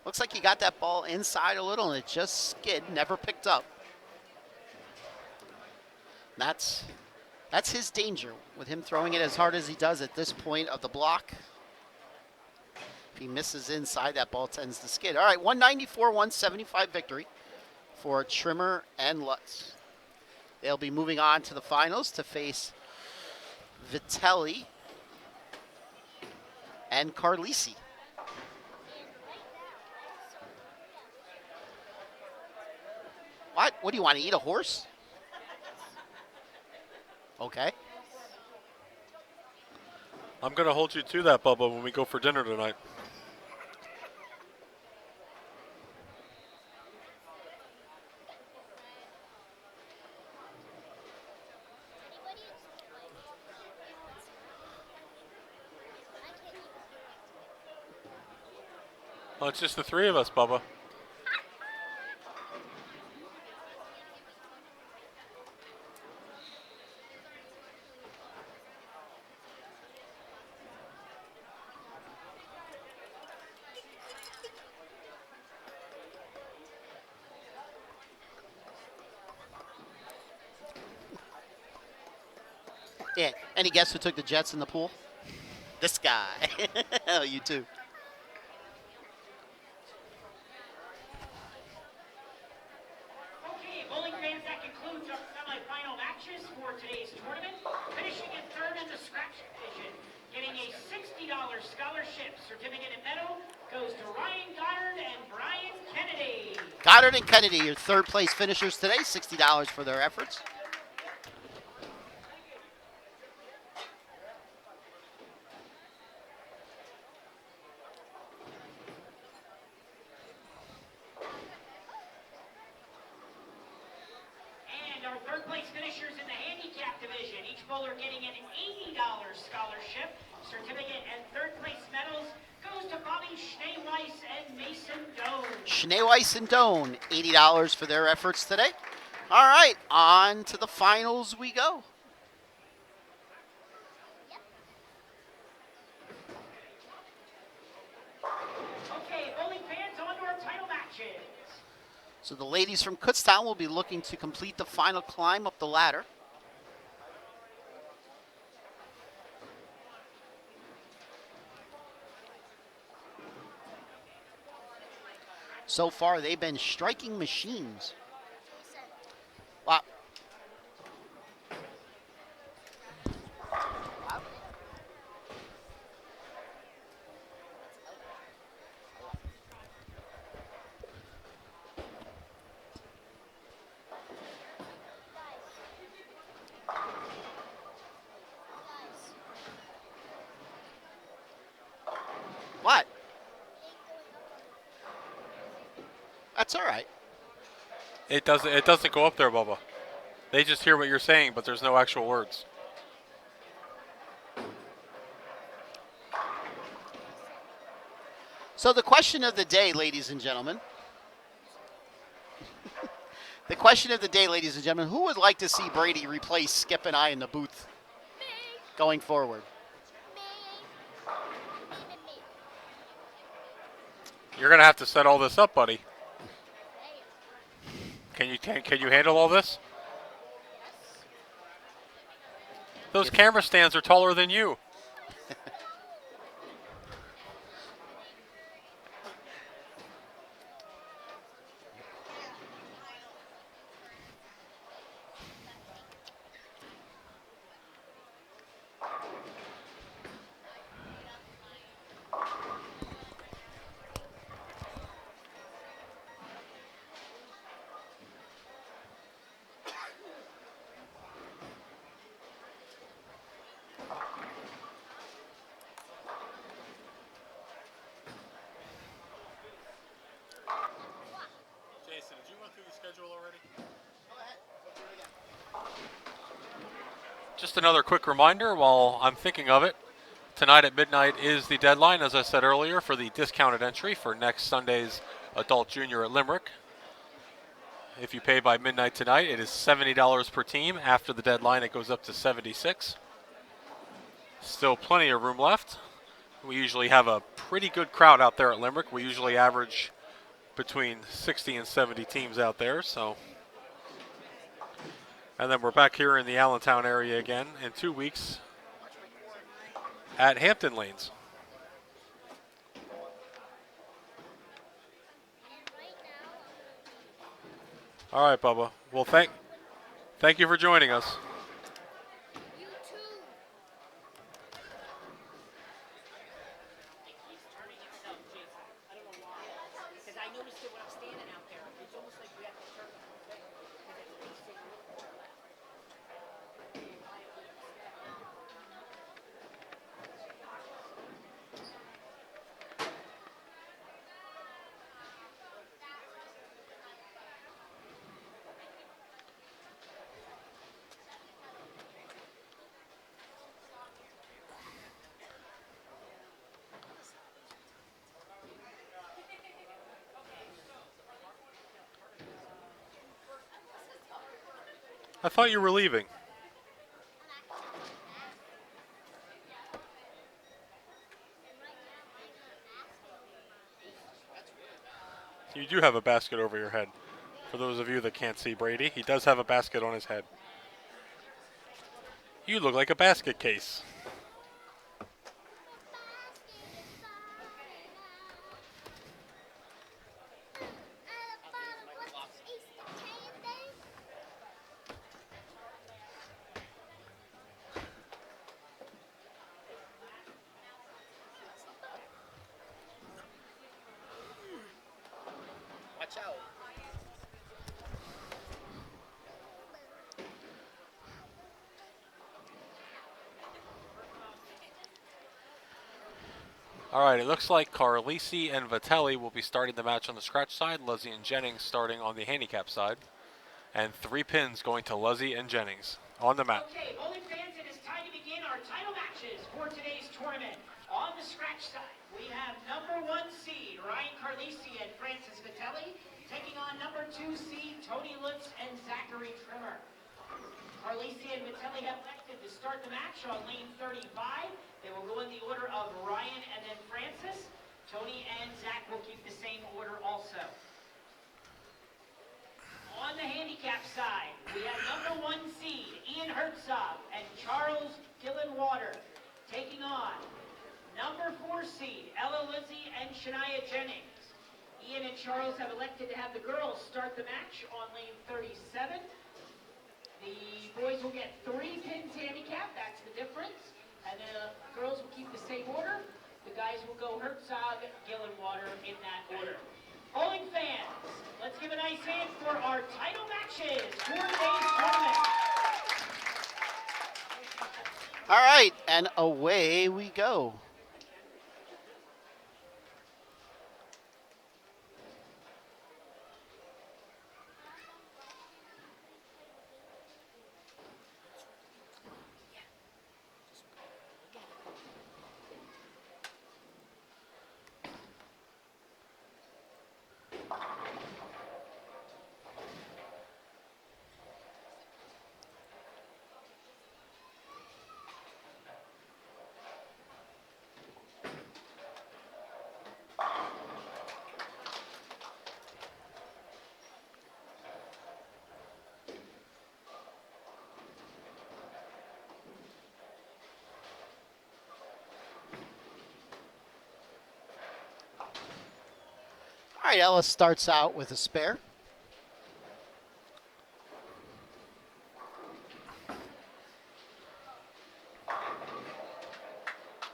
Speaker 1: Looks like he got that ball inside a little and it just skid, never picked up. That's his danger with him throwing it as hard as he does at this point of the block. If he misses inside, that ball tends to skid. All right, 194-175 victory for Trimmer and Lutz. They'll be moving on to the finals to face Vitelli and Carlisi. What? What do you want to eat, a horse? Okay.
Speaker 5: I'm going to hold you to that, Bubba, when we go for dinner tonight. Well, it's just the 3 of us, Bubba.
Speaker 1: Yeah. Any guess who took the Jets in the pool? This guy. Oh, you too.
Speaker 2: Okay, bowling fans, that concludes our semifinal matches for today's tournament. Finishing in third in the scratch division, getting a $60 scholarship certificate and medal goes to Ryan Goddard and Brian Kennedy.
Speaker 1: Goddard and Kennedy, your third place finishers today, $60 for their efforts.
Speaker 2: And our third place finishers in the handicap division, each bowler getting an $80 scholarship certificate and third place medals goes to Bobby Schneeweiss and Mason Doan.
Speaker 1: Schneeweiss and Doan, $80 for their efforts today. All right, on to the finals we go.
Speaker 2: Okay, bowling fans, on to our title matches.
Speaker 1: So the ladies from Kutztown will be looking to complete the final climb up the ladder. So far, they've been striking machines. Wow. That's all right.
Speaker 5: It doesn't go up there, Bubba. They just hear what you're saying, but there's no actual words.
Speaker 1: So the question of the day, ladies and gentlemen. The question of the day, ladies and gentlemen, who would like to see Brady replace Skip and I in the booth going forward?
Speaker 5: You're gonna have to set all this up, buddy. Can you handle all this? Those camera stands are taller than you. Jason, did you run through the schedule already? Just another quick reminder while I'm thinking of it. Tonight at midnight is the deadline, as I said earlier, for the discounted entry for next Sunday's Adult Junior at Limerick. If you pay by midnight tonight, it is $70 per team. After the deadline, it goes up to $76. Still plenty of room left. We usually have a pretty good crowd out there at Limerick. We usually average between 60 and 70 teams out there. So, and then we're back here in the Allentown area again in 2 weeks at Hampton Lanes. All right, Bubba. Well, thank you for joining us. I thought you were leaving. You do have a basket over your head. For those of you that can't see Brady, he does have a basket on his head. You look like a basket case.
Speaker 1: Watch out.
Speaker 5: All right, it looks like Carlisi and Vitelli will be starting the match on the scratch side. Luzzy and Jennings starting on the handicap side. And 3 pins going to Luzzy and Jennings on the mat.
Speaker 2: Okay, bowling fans, it is time to begin our title matches for today's tournament. On the scratch side, we have number 1 seed Ryan Carlisi and Francis Vitelli taking on number 2 seed Tony Lutz and Zachary Trimmer. Carlisi and Vitelli have elected to start the match on lane 35. They will go in the order of Ryan and then Francis. Tony and Zach will keep the same order also. On the handicap side, we have number 1 seed Ian Herzog and Charles Gillenwater taking on number 4 seed Ella Lizzie and Shania Jennings. Ian and Charles have elected to have the girls start the match on lane 37. The boys will get 3 pins handicap, that's the difference. And the girls will keep the same order. The guys will go Herzog, Gillenwater in that order. Bowling fans, let's give a nice hand for our title matches for today's tournament.
Speaker 1: All right, and away we go. All right, Ellis starts out with a spare.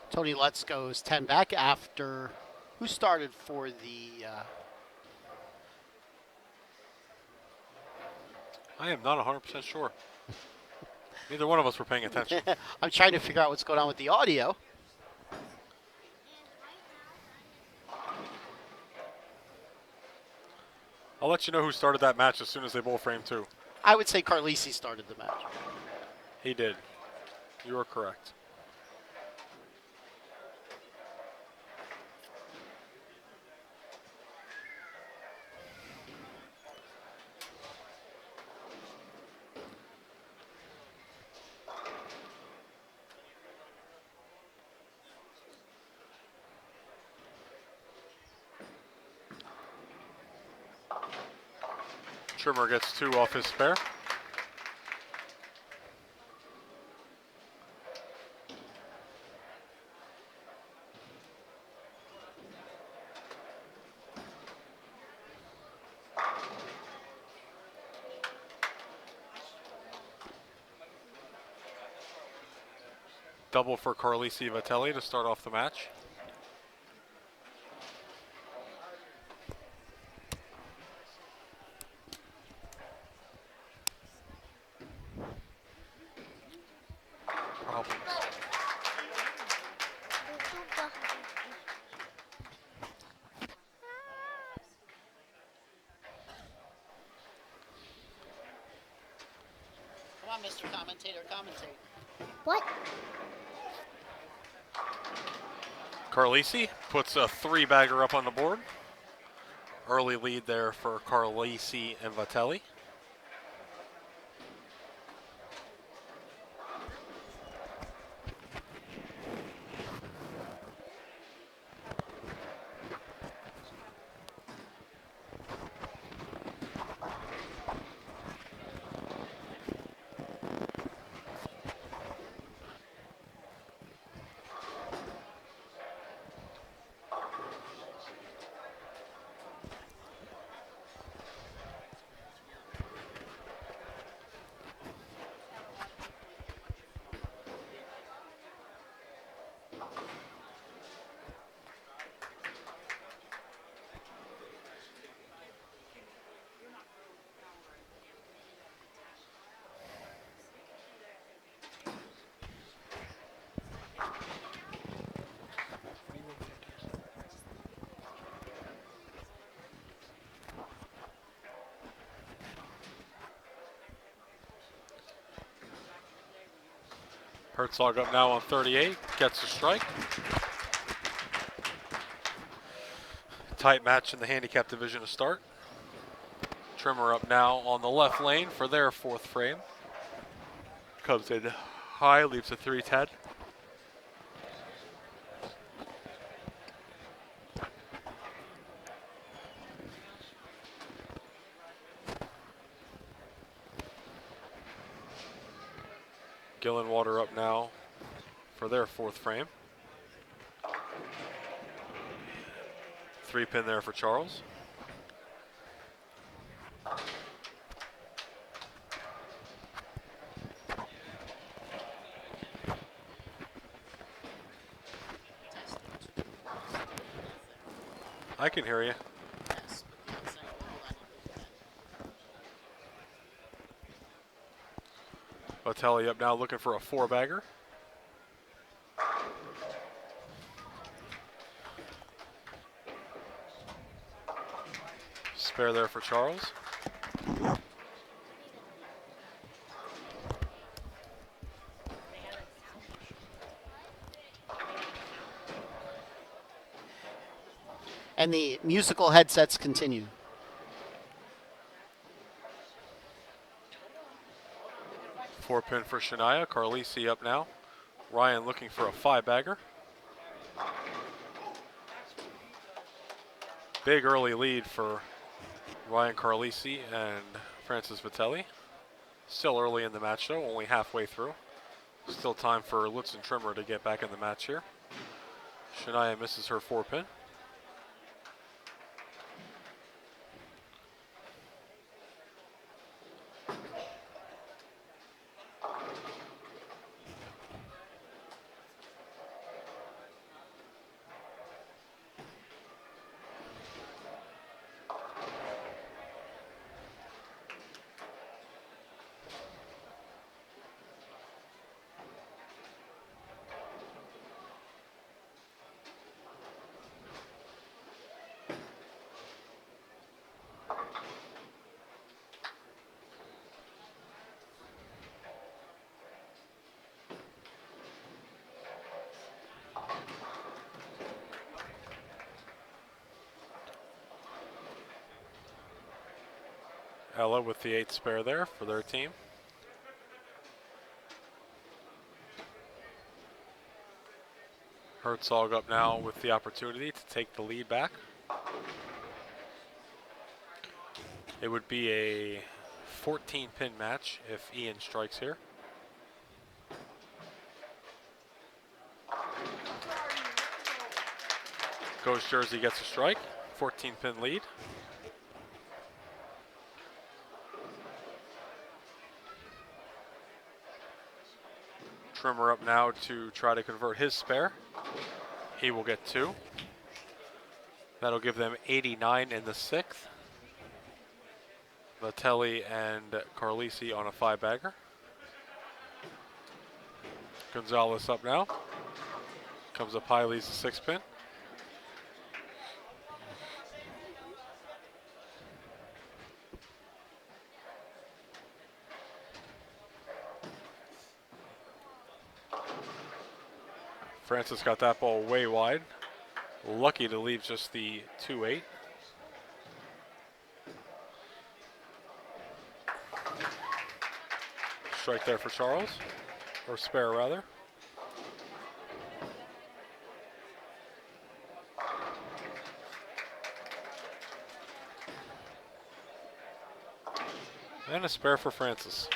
Speaker 1: Tony Lutz goes 10 back after. Who started for the.
Speaker 5: I am not 100% sure. Neither one of us were paying attention.
Speaker 1: I'm trying to figure out what's going on with the audio.
Speaker 5: I'll let you know who started that match as soon as they bowl frame two.
Speaker 1: I would say Carlisi started the match.
Speaker 5: He did. You are correct. Trimmer gets 2 off his spare. Double for Carlisi Vitelli to start off the match. Problems.
Speaker 1: Come on, Mr. Commentator, commentate.
Speaker 6: What?
Speaker 5: Carlisi puts a 3-bagger up on the board. Early lead there for Carlisi and Vitelli. Herzog up now on 38, gets a strike. Tight match in the handicap division to start. Trimmer up now on the left lane for their 4th frame. Comes in high, leaves a 3-10. Gillenwater up now for their 4th frame. 3-pin there for Charles. I can hear you. Vitelli up now looking for a 4-bagger. Spare there for Charles.
Speaker 1: And the musical headsets continue.
Speaker 5: Four-pin for Shania. Carlisi up now. Ryan looking for a 5-bagger. Big early lead for Ryan Carlisi and Francis Vitelli. Still early in the match though, only halfway through. Still time for Lutz and Trimmer to get back in the match here. Shania misses her 4-pin. Ella with the 8 spare there for their team. Herzog up now with the opportunity to take the lead back. It would be a 14-pin match if Ian strikes here. Ghost Jersey gets a strike, 14-pin lead. Trimmer up now to try to convert his spare. He will get 2. That'll give them 89 in the 6th. Vitelli and Carlisi on a 5-bagger. Gonzalez up now. Comes up high, leads the 6-pin. Francis got that ball way wide. Lucky to leave just the 2-8. Strike there for Charles, or spare rather. And a spare for Francis.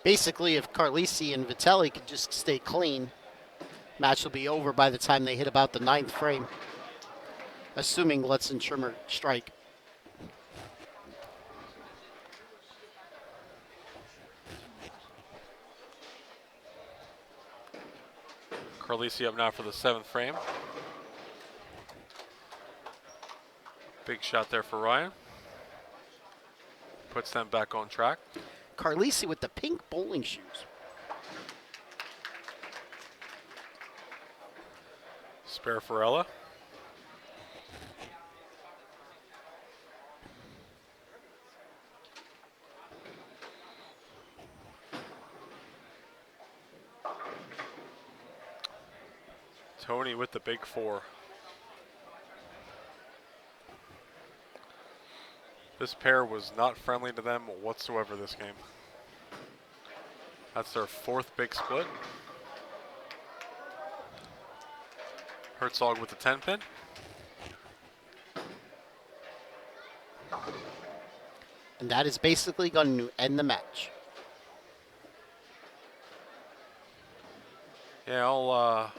Speaker 1: Basically, if Carlisi and Vitelli could just stay clean, match will be over by the time they hit about the 9th frame. Assuming Lutz and Trimmer strike.
Speaker 5: Carlisi up now for the 7th frame. Big shot there for Ryan. Puts them back on track.
Speaker 1: Carlisi with the pink bowling shoes.
Speaker 5: Spare for Ella. Tony with the big 4. This pair was not friendly to them whatsoever this game. That's their 4th big split. Herzog with the 10-pin.
Speaker 1: And that is basically going to end the match.
Speaker 5: Yeah, all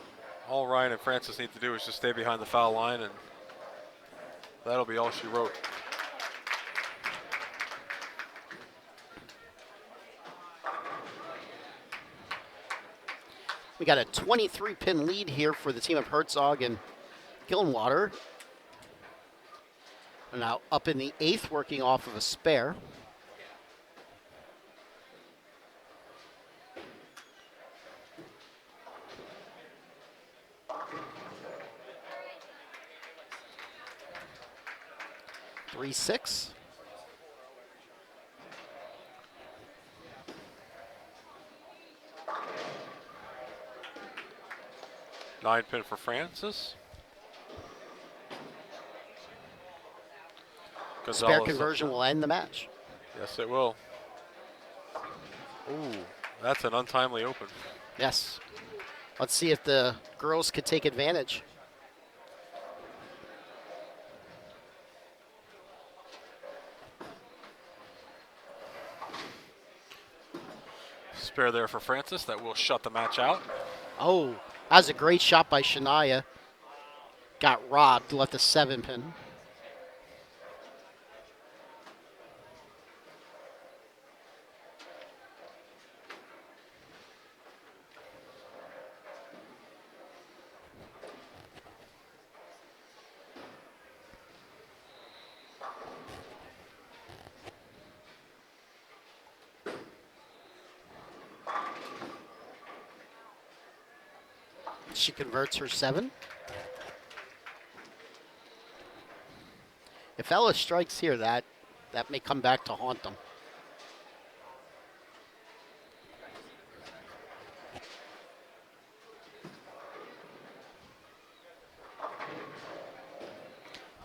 Speaker 5: Ryan and Francis need to do is just stay behind the foul line, and that'll be all she wrote.
Speaker 1: We got a 23-pin lead here for the team of Herzog and Gillenwater. Now up in the 8th, working off of a spare. Three, 6.
Speaker 5: Nine pin for Francis.
Speaker 1: Spare
Speaker 5: Gonzalez
Speaker 1: conversion will end the match.
Speaker 5: Yes, it will. Ooh, that's an untimely open.
Speaker 1: Yes. Let's see if the girls could take advantage.
Speaker 5: Spare there for Francis. That will shut the match out.
Speaker 1: Oh, that was a great shot by Shania. Got robbed, left a 7-pin. She converts her 7. If Ella strikes here, that may come back to haunt them.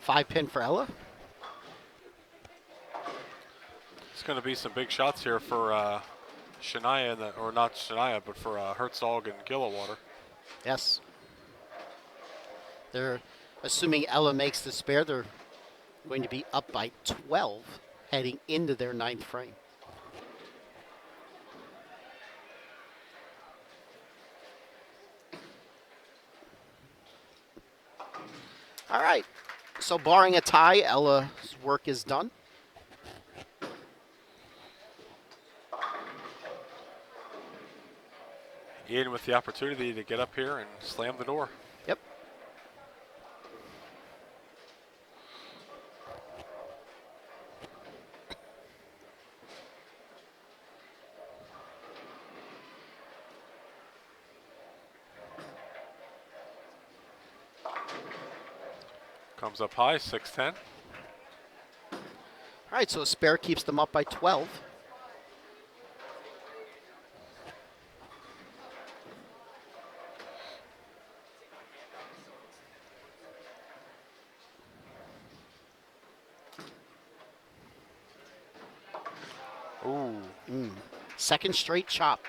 Speaker 1: 5 pin for Ella.
Speaker 5: It's going to be some big shots here for Shania, or not Shania, but for Herzog and Gilliwater.
Speaker 1: Yes. They're assuming Ella makes the spare. They're going to be up by 12 heading into their 9th frame. All right. So barring a tie, Ella's work is done.
Speaker 5: Ian with the opportunity to get up here and slam the door.
Speaker 1: Yep.
Speaker 5: Comes up high, 6-10.
Speaker 1: All right, so a spare keeps them up by 12.
Speaker 5: Ooh.
Speaker 1: Second straight chop.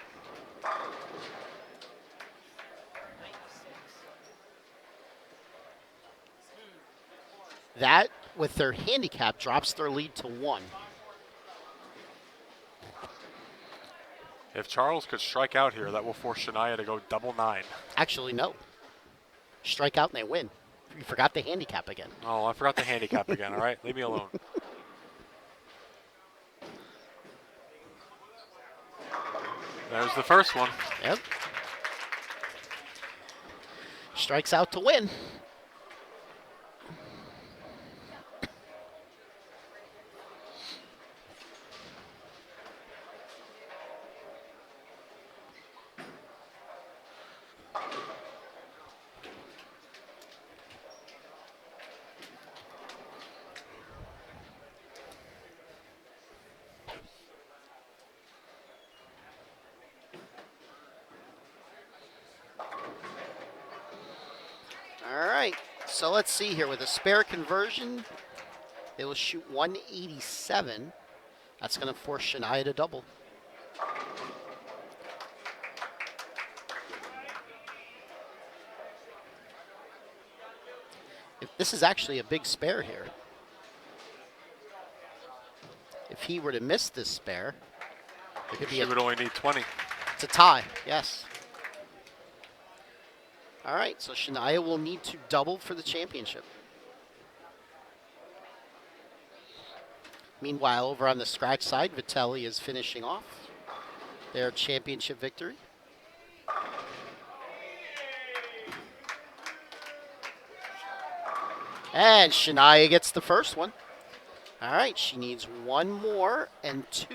Speaker 1: That, with their handicap, drops their lead to 1.
Speaker 5: If Charles could strike out here, that will force Shania to go double 9.
Speaker 1: Actually, no. Strike out and they win. You forgot the handicap again.
Speaker 5: Oh, I forgot the handicap again. All right, leave me alone. There's the first one.
Speaker 1: Yep. Strikes out to win. All right, so let's see here. With a spare conversion, they will shoot 187. That's going to force Shania to double. This is actually a big spare here. If he were to miss this spare, it could be
Speaker 5: She would only need 20.
Speaker 1: it's a tie, yes. All right, so Shania will need to double for the championship. Meanwhile, over on the scratch side, Vitelli is finishing off their championship victory. And Shania gets the first one. All right, she needs 1 more and 2.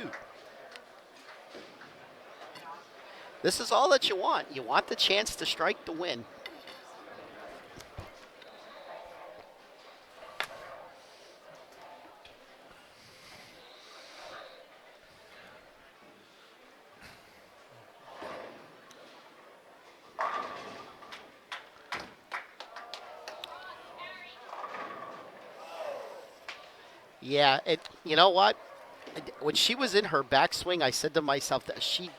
Speaker 1: This is all that you want. You want the chance to strike the win. Yeah, you know what? When she was in her backswing, I said to myself that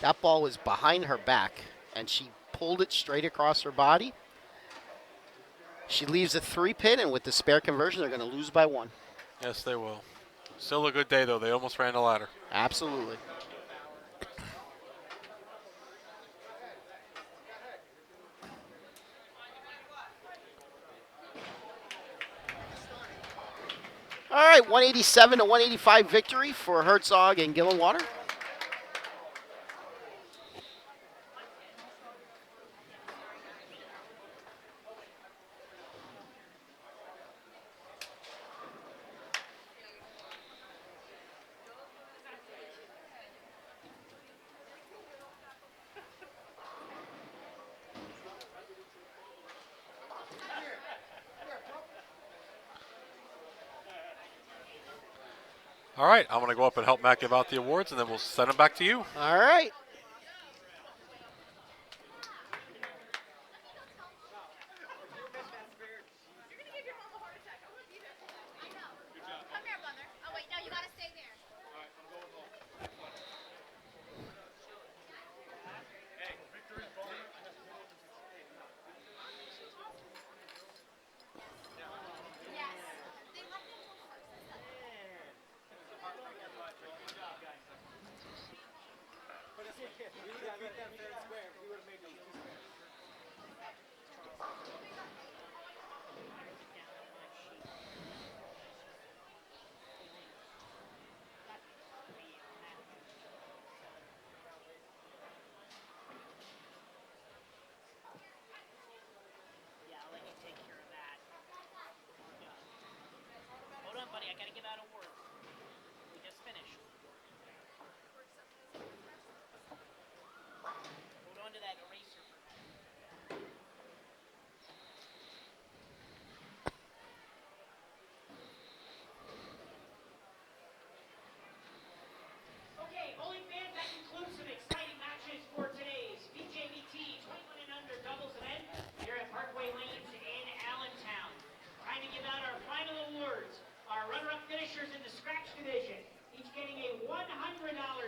Speaker 1: that ball was behind her back, and she pulled it straight across her body. She leaves a 3 pin, and with the spare conversion, they're going to lose by 1.
Speaker 5: Yes, they will. Still a good day, though. They almost ran the ladder.
Speaker 1: Absolutely. All right, 187 to 185 victory for Herzog and Gillenwater.
Speaker 5: All right, I'm going to go up and help Matt give out the awards, and then we'll send them back to you.
Speaker 1: All right.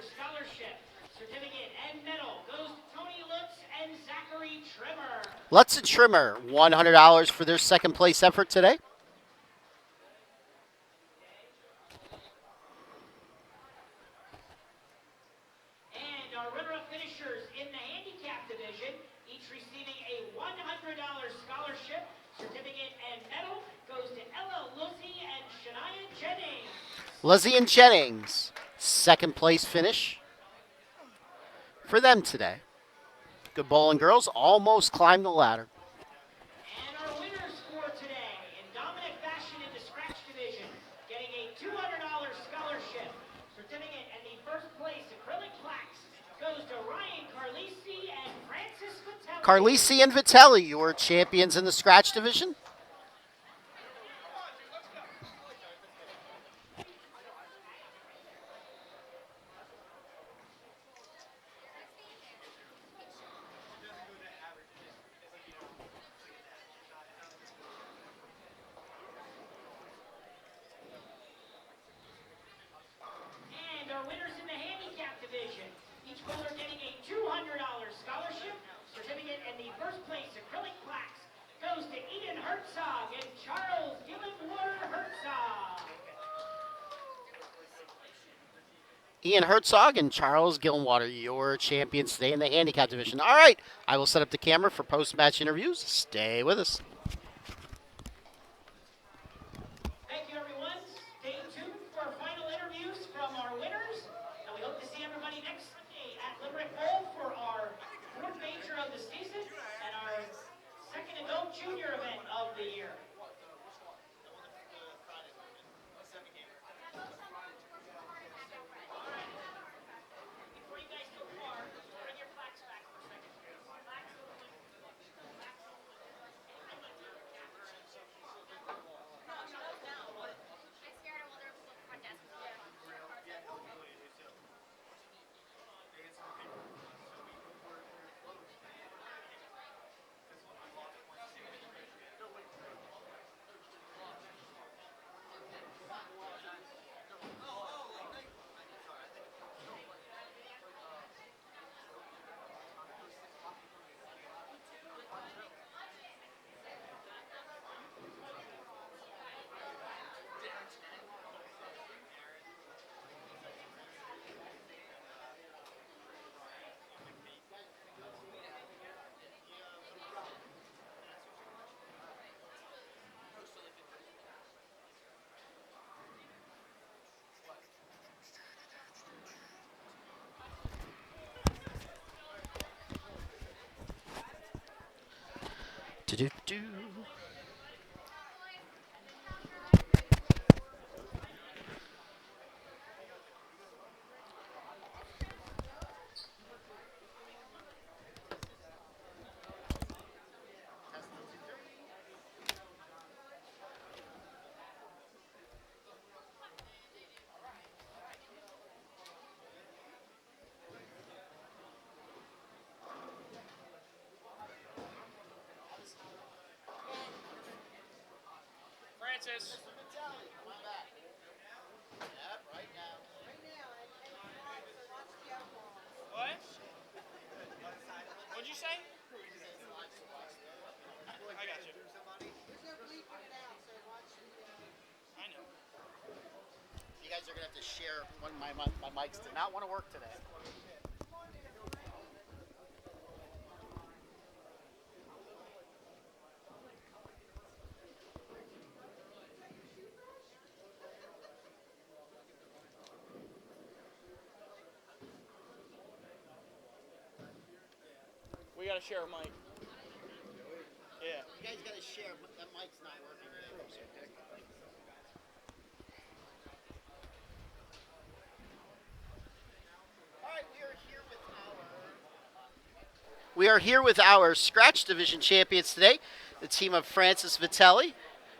Speaker 2: scholarship, certificate, and medal goes to Tony Lutz and Zachary Trimmer.
Speaker 1: Lutz and Trimmer, $100 for their second place effort today.
Speaker 2: And our runner-up finishers in the handicap division, each receiving a $100 scholarship, certificate, and medal goes to Ella Luzzi and Shania Jennings.
Speaker 1: Luzzi and Jennings, second place finish for them today. Good bowling, girls. Almost climbed the ladder.
Speaker 2: And our winners for today, in dominant fashion in the scratch division, getting a $200 scholarship, certificate, and the first place acrylic plaques goes to Ryan Carlisi and Francis Vitelli.
Speaker 1: Carlisi and Vitelli, your champions in the scratch division.
Speaker 2: And our winners in the handicap division, each bowler getting a $200 scholarship, certificate, and the first place acrylic plaques goes to Ian Herzog and Charles Gillenwater Herzog.
Speaker 1: Ian Herzog and Charles Gillenwater, your champions today in the handicap division. All right, I will set up the camera for post-match interviews. Stay with us.
Speaker 2: Thank you, everyone. Stay tuned for our final interviews from our winners, and we hope to see everybody next Sunday at Limerick Bowl for our fourth major of the season and our second adult junior event of the year. Before you guys go far, bring your flags back for a second.
Speaker 1: Do-do-do.
Speaker 4: Francis. What? What'd you say? I got you. I know.
Speaker 1: You guys are going to have to share when my mics did not want to work today.
Speaker 4: We gotta share a mic. Yeah.
Speaker 1: You guys got to share, but that mic's not working today. All right, we are here with our Scratch Division champions today, the team of Francis Vitelli,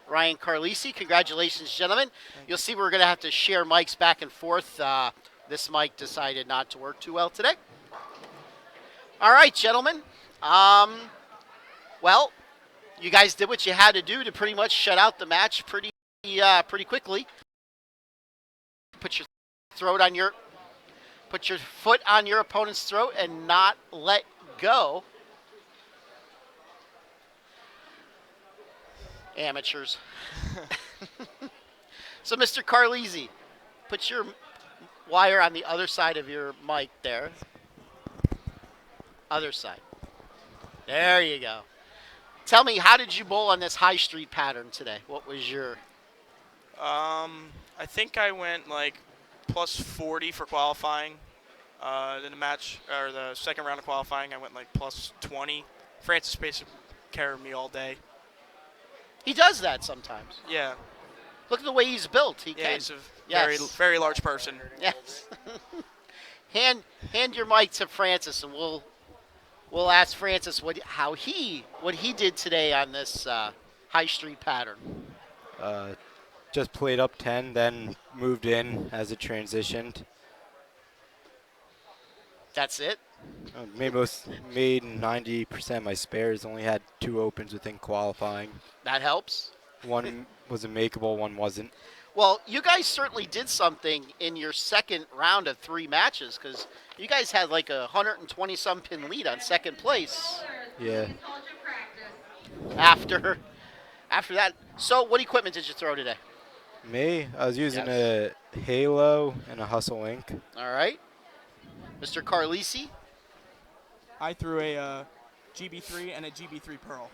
Speaker 1: Ryan Carlisi. Congratulations, gentlemen. You'll see we're going to have to share mics back and forth. This mic decided not to work too well today. All right, gentlemen. Well, you guys did what you had to do to pretty much shut out the match pretty quickly. Put your throat on your Put your foot on your opponent's throat and not let go. Amateurs. So, Mr. Carlisi, put your wire on the other side of your mic there. Other side. There you go. Tell me, how did you bowl on this high street pattern today? What was your...
Speaker 4: I think I went like plus 40 for qualifying. In the match, or the second round of qualifying, I went like plus 20. Francis basically carried me all day.
Speaker 1: He does that sometimes.
Speaker 4: Yeah.
Speaker 1: Look at the way he's built. He
Speaker 4: Yeah,
Speaker 1: can.
Speaker 4: he's a
Speaker 1: Yes.
Speaker 4: very large person.
Speaker 1: Yes. hand your mic to Francis, and we'll ask Francis what he did today on this high street pattern.
Speaker 7: Just played up 10, then moved in as it transitioned.
Speaker 1: That's it.
Speaker 7: Made 90% of my spares. Only had 2 opens within qualifying.
Speaker 1: That helps.
Speaker 7: One was a makeable, one wasn't.
Speaker 1: Well, you guys certainly did something in your second round of 3 matches, because you guys had like a 120-some pin lead on second place.
Speaker 7: Yeah.
Speaker 1: After that. So, what equipment did you throw today?
Speaker 7: Me, I was using
Speaker 1: Yes.
Speaker 7: a Halo and a Hustle Inc.
Speaker 1: All right. Mr. Carlisi?
Speaker 8: I threw a GB3 and a GB3 Pearl.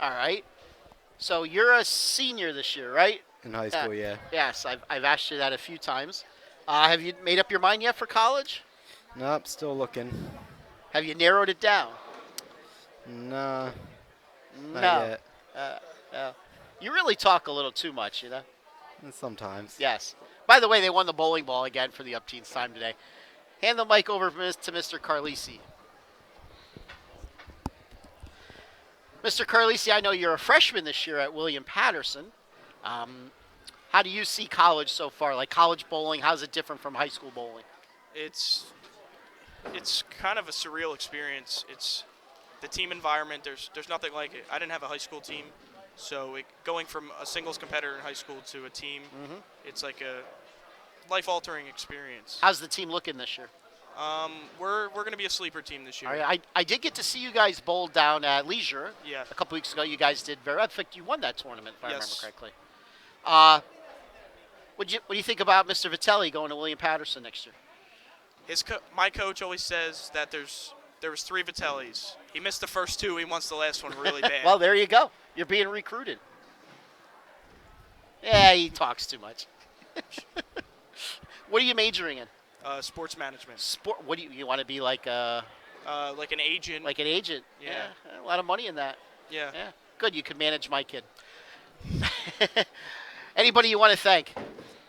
Speaker 1: All right. So you're a senior this year, right?
Speaker 7: In high school, yeah.
Speaker 1: Yes, I've asked you that a few times. Have you made up your mind yet for college?
Speaker 7: Nope, still looking.
Speaker 1: Have you narrowed it down?
Speaker 7: Nah,
Speaker 1: No.
Speaker 7: not yet.
Speaker 1: You really talk a little too much, you know?
Speaker 7: Sometimes.
Speaker 1: Yes. By the way, they won the bowling ball again for the up-teens time today. Hand the mic over to Mr. Carlisi. Mr. Carlisi, I know you're a freshman this year at William Patterson. How do you see college so far? Like college bowling, how's it different from high school bowling?
Speaker 4: It's kind of a surreal experience. It's the team environment. There's nothing like it. I didn't have a high school team, so going from a singles competitor in high school to a team, it's like a life-altering experience.
Speaker 1: How's the team looking this year?
Speaker 4: We're going to be a sleeper team this year.
Speaker 1: All right, I did get to see you guys bowl down at Leisure.
Speaker 4: Yeah.
Speaker 1: A couple weeks ago, you guys did very. In fact, you won that tournament, if I remember
Speaker 4: Yes.
Speaker 1: correctly. What do you think about Mr. Vitelli going to William Patterson next year?
Speaker 4: My coach always says that there was 3 Vitellis. He missed the first 2. He wants the last one really bad.
Speaker 1: Well, there you go. You're being recruited. Yeah, he talks too much. What are you majoring in?
Speaker 4: Sports management.
Speaker 1: Sport. What do you want to be like?
Speaker 4: Like an agent.
Speaker 1: Like an agent?
Speaker 4: Yeah.
Speaker 1: A lot of money in that.
Speaker 4: Yeah.
Speaker 1: Yeah. Good. You can manage my kid. Anybody you want to thank?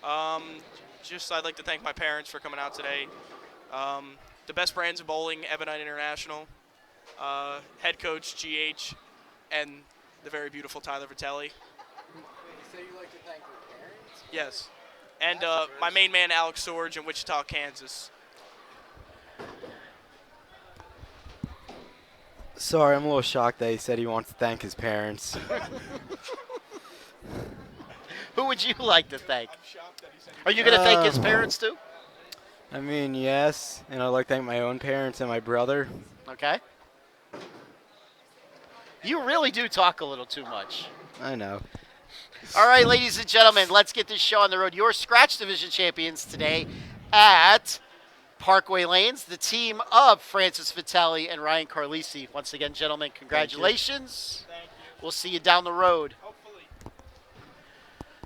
Speaker 4: I'd like to thank my parents for coming out today. The best brands of bowling, Ebonite International, head coach GH, and the very beautiful Tyler Vitelli.
Speaker 7: You say you like to thank your parents?
Speaker 4: Yes. And my main man, Alex Sorge, in Wichita, Kansas.
Speaker 7: Sorry, I'm a little shocked that he said he wants to thank his parents.
Speaker 1: Who would you like to thank? Are you going to thank his parents too?
Speaker 7: I mean, yes, and I'd like to thank my own parents and my brother.
Speaker 1: Okay. You really do talk a little too much.
Speaker 7: I know.
Speaker 1: All right, ladies and gentlemen, let's get this show on the road. Your Scratch Division champions today at Parkway Lanes, the team of Francis Vitelli and Ryan Carlisi. Once again, gentlemen, congratulations.
Speaker 4: Thank you.
Speaker 1: We'll see you down the road.
Speaker 4: Hopefully.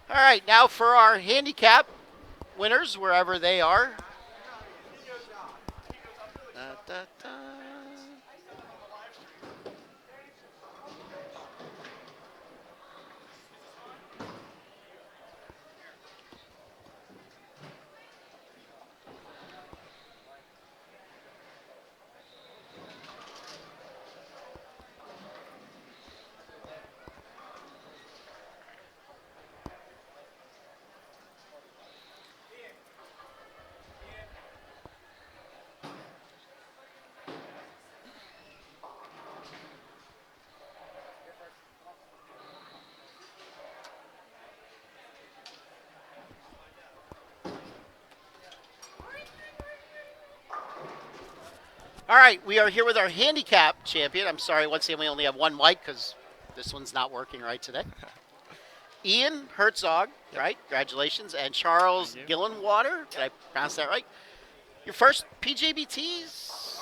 Speaker 1: All right, now for our handicap winners, wherever they are. Da, da, da. All right, we are here with our handicap champion. I'm sorry, once again, we only have one mic because this one's not working right today. Ian Herzog, right? Congratulations. And Charles
Speaker 4: Thank you.
Speaker 1: Gillenwater. Did I pronounce that right? Your first PJBTs?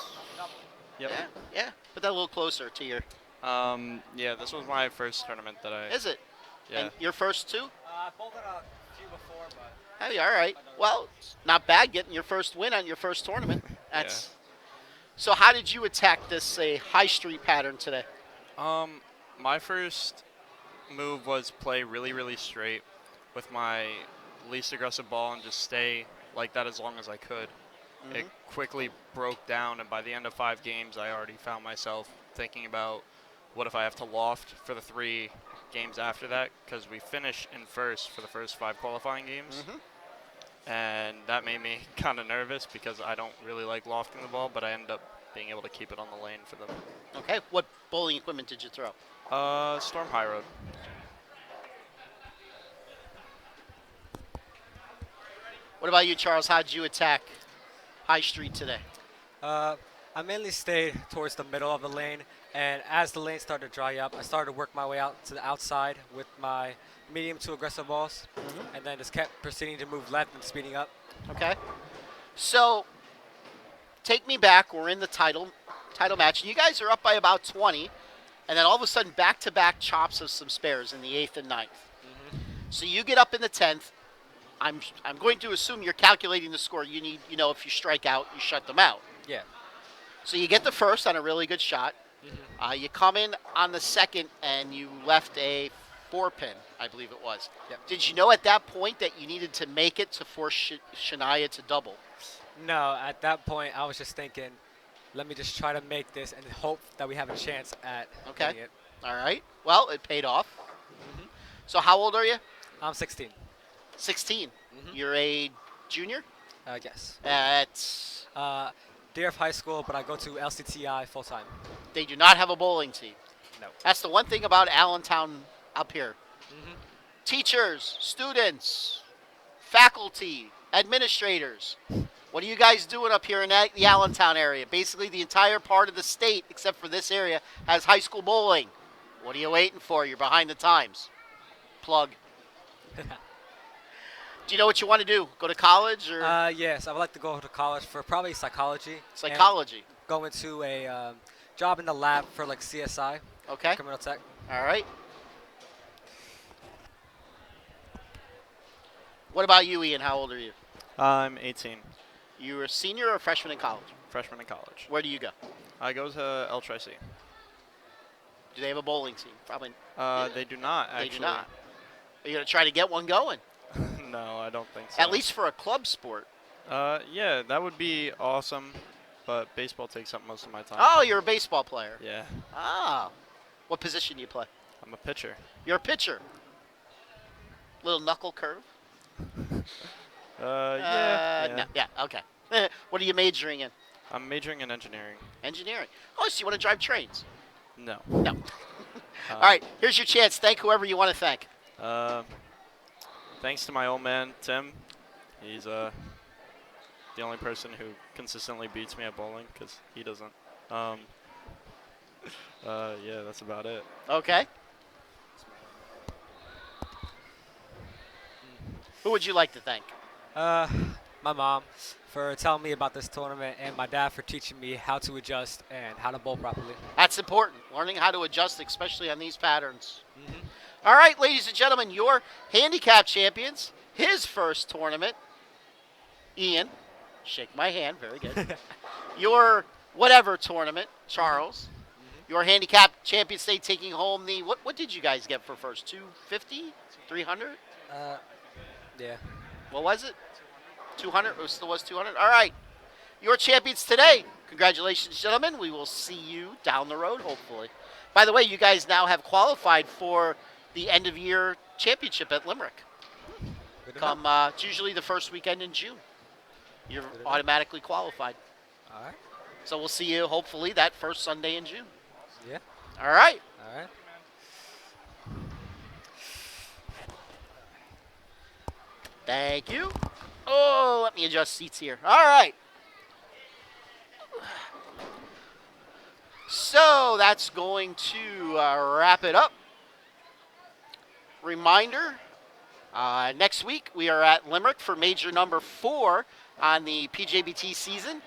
Speaker 9: Yep.
Speaker 1: Yeah. Put that a little closer to your.
Speaker 9: Yeah, this was my first tournament that I.
Speaker 1: Is it?
Speaker 9: Yeah.
Speaker 1: And your first two?
Speaker 7: Both had a few before, but.
Speaker 1: Hey, all right. Well, it's not bad getting your first win on your first tournament. That's. So, how did you attack this high street pattern today?
Speaker 9: My first move was play really, really straight with my least aggressive ball and just stay like that as long as I could.
Speaker 1: Mm-hmm.
Speaker 9: It quickly broke down, and by the end of 5 games, I already found myself thinking about what if I have to loft for the 3 games after that, because we finished in first for the first 5 qualifying games.
Speaker 1: Mm-hmm.
Speaker 9: And that made me kind of nervous because I don't really like lofting the ball, but I ended up being able to keep it on the lane for them.
Speaker 1: Okay. What bowling equipment did you throw?
Speaker 9: Storm High Road.
Speaker 1: What about you, Charles? How did you attack High Street today?
Speaker 10: I mainly stayed towards the middle of the lane, and as the lane started to dry up, I started to work my way out to the outside with my medium to aggressive balls, and then just kept proceeding to move left and speeding up.
Speaker 1: Okay. So, take me back. We're in the title match, and you guys are up by about 20, and then all of a sudden, back-to-back chops of some spares in the 8th and 9th. So you get up in the 10th. I'm going to assume you're calculating the score. You need, if you strike out, you shut them out.
Speaker 10: Yeah.
Speaker 1: So you get the first on a really good shot. You come in on the second, and you left a 4-pin, I believe it was.
Speaker 10: Yep.
Speaker 1: Did you know at that point that you needed to make it to force Shania to double?
Speaker 10: No, at that point, I was just thinking, let me just try to make this and hope that we have a chance at getting it.
Speaker 1: All right. Well, it paid off. So how old are you?
Speaker 10: I'm 16.
Speaker 1: 16. You're a junior?
Speaker 10: Yes.
Speaker 1: At
Speaker 10: DRF High School, but I go to LCTI full-time.
Speaker 1: they do not have a bowling team.
Speaker 10: No.
Speaker 1: That's the one thing about Allentown up here. Teachers, students, faculty, administrators. What are you guys doing up here in the Allentown area? Basically, the entire part of the state, except for this area, has high school bowling. What are you waiting for? You're behind the times. Plug. Do you know what you want to do? Go to college or
Speaker 10: Yes, I would like to go to college for probably psychology.
Speaker 1: psychology?
Speaker 10: And go into a job in the lab for like CSI,
Speaker 1: Okay.
Speaker 10: criminal tech.
Speaker 1: All right. What about you, Ian? How old are you?
Speaker 9: I'm 18,
Speaker 1: You a senior or a freshman in college?
Speaker 9: freshman in college.
Speaker 1: Where do you go?
Speaker 9: I go to El Tri-C.
Speaker 1: Do they have a bowling team? Probably.
Speaker 9: They do not, actually.
Speaker 1: They do not. Are you going to try to get one going?
Speaker 9: No, I don't think so.
Speaker 1: At least for a club sport.
Speaker 9: Yeah, that would be awesome, but baseball takes up most of my time.
Speaker 1: Oh, you're a baseball player.
Speaker 9: Yeah,
Speaker 1: Ah. What position do you play?
Speaker 9: I'm a pitcher.
Speaker 1: You're a pitcher. Little knuckle curve?
Speaker 9: Yeah.
Speaker 1: No, yeah, okay. What are you majoring in?
Speaker 9: I'm majoring in engineering.
Speaker 1: Engineering. Oh, so you want to drive trains?
Speaker 9: No.
Speaker 1: No. All right, here's your chance. Thank whoever you want to thank.
Speaker 9: Thanks to my old man, Tim. He's the only person who consistently beats me at bowling because he doesn't. Yeah, that's about it.
Speaker 1: Okay. Who would you like to thank?
Speaker 10: My mom for telling me about this tournament, and my dad for teaching me how to adjust and how to bowl properly.
Speaker 1: That's important. Learning how to adjust, especially on these patterns. All right, ladies and gentlemen, your handicap champions, his first tournament. Ian, shake my hand. Very good. Your whatever tournament, Charles. Your handicap champion state taking home the what did you guys get for first? 250? 300?
Speaker 10: Yeah.
Speaker 1: What was it? 200? It still was 200? All right. Your champions today. Congratulations, gentlemen. We will see you down the road, hopefully. By the way, you guys now have qualified for the end-of-year championship at Limerick. It's usually the first weekend in June. You're automatically qualified.
Speaker 10: All right.
Speaker 1: So we'll see you, hopefully, that first Sunday in June.
Speaker 10: Yeah.
Speaker 1: All right.
Speaker 10: All right.
Speaker 1: Thank you. Oh, let me adjust seats here. All right. So that's going to wrap it up. Reminder, next week we are at Limerick for major number 4 on the PJBT season.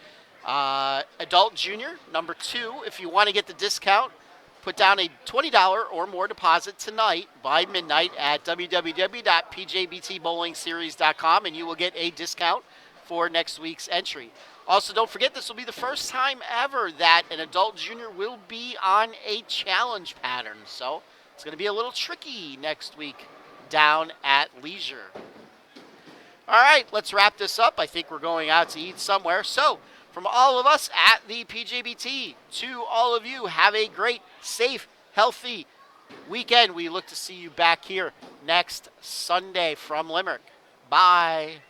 Speaker 1: Adult junior number 2. If you want to get the discount, put down a $20 or more deposit tonight by midnight at www.pjbtbowlingseries.com, and you will get a discount for next week's entry. Also, don't forget, this will be the first time ever that an adult junior will be on a challenge pattern. So it's going to be a little tricky next week down at Leisure. All right, let's wrap this up. I think we're going out to eat somewhere. So from all of us at the PJBT, to all of you, have a great, safe, healthy weekend. We look to see you back here next Sunday from Limerick. Bye.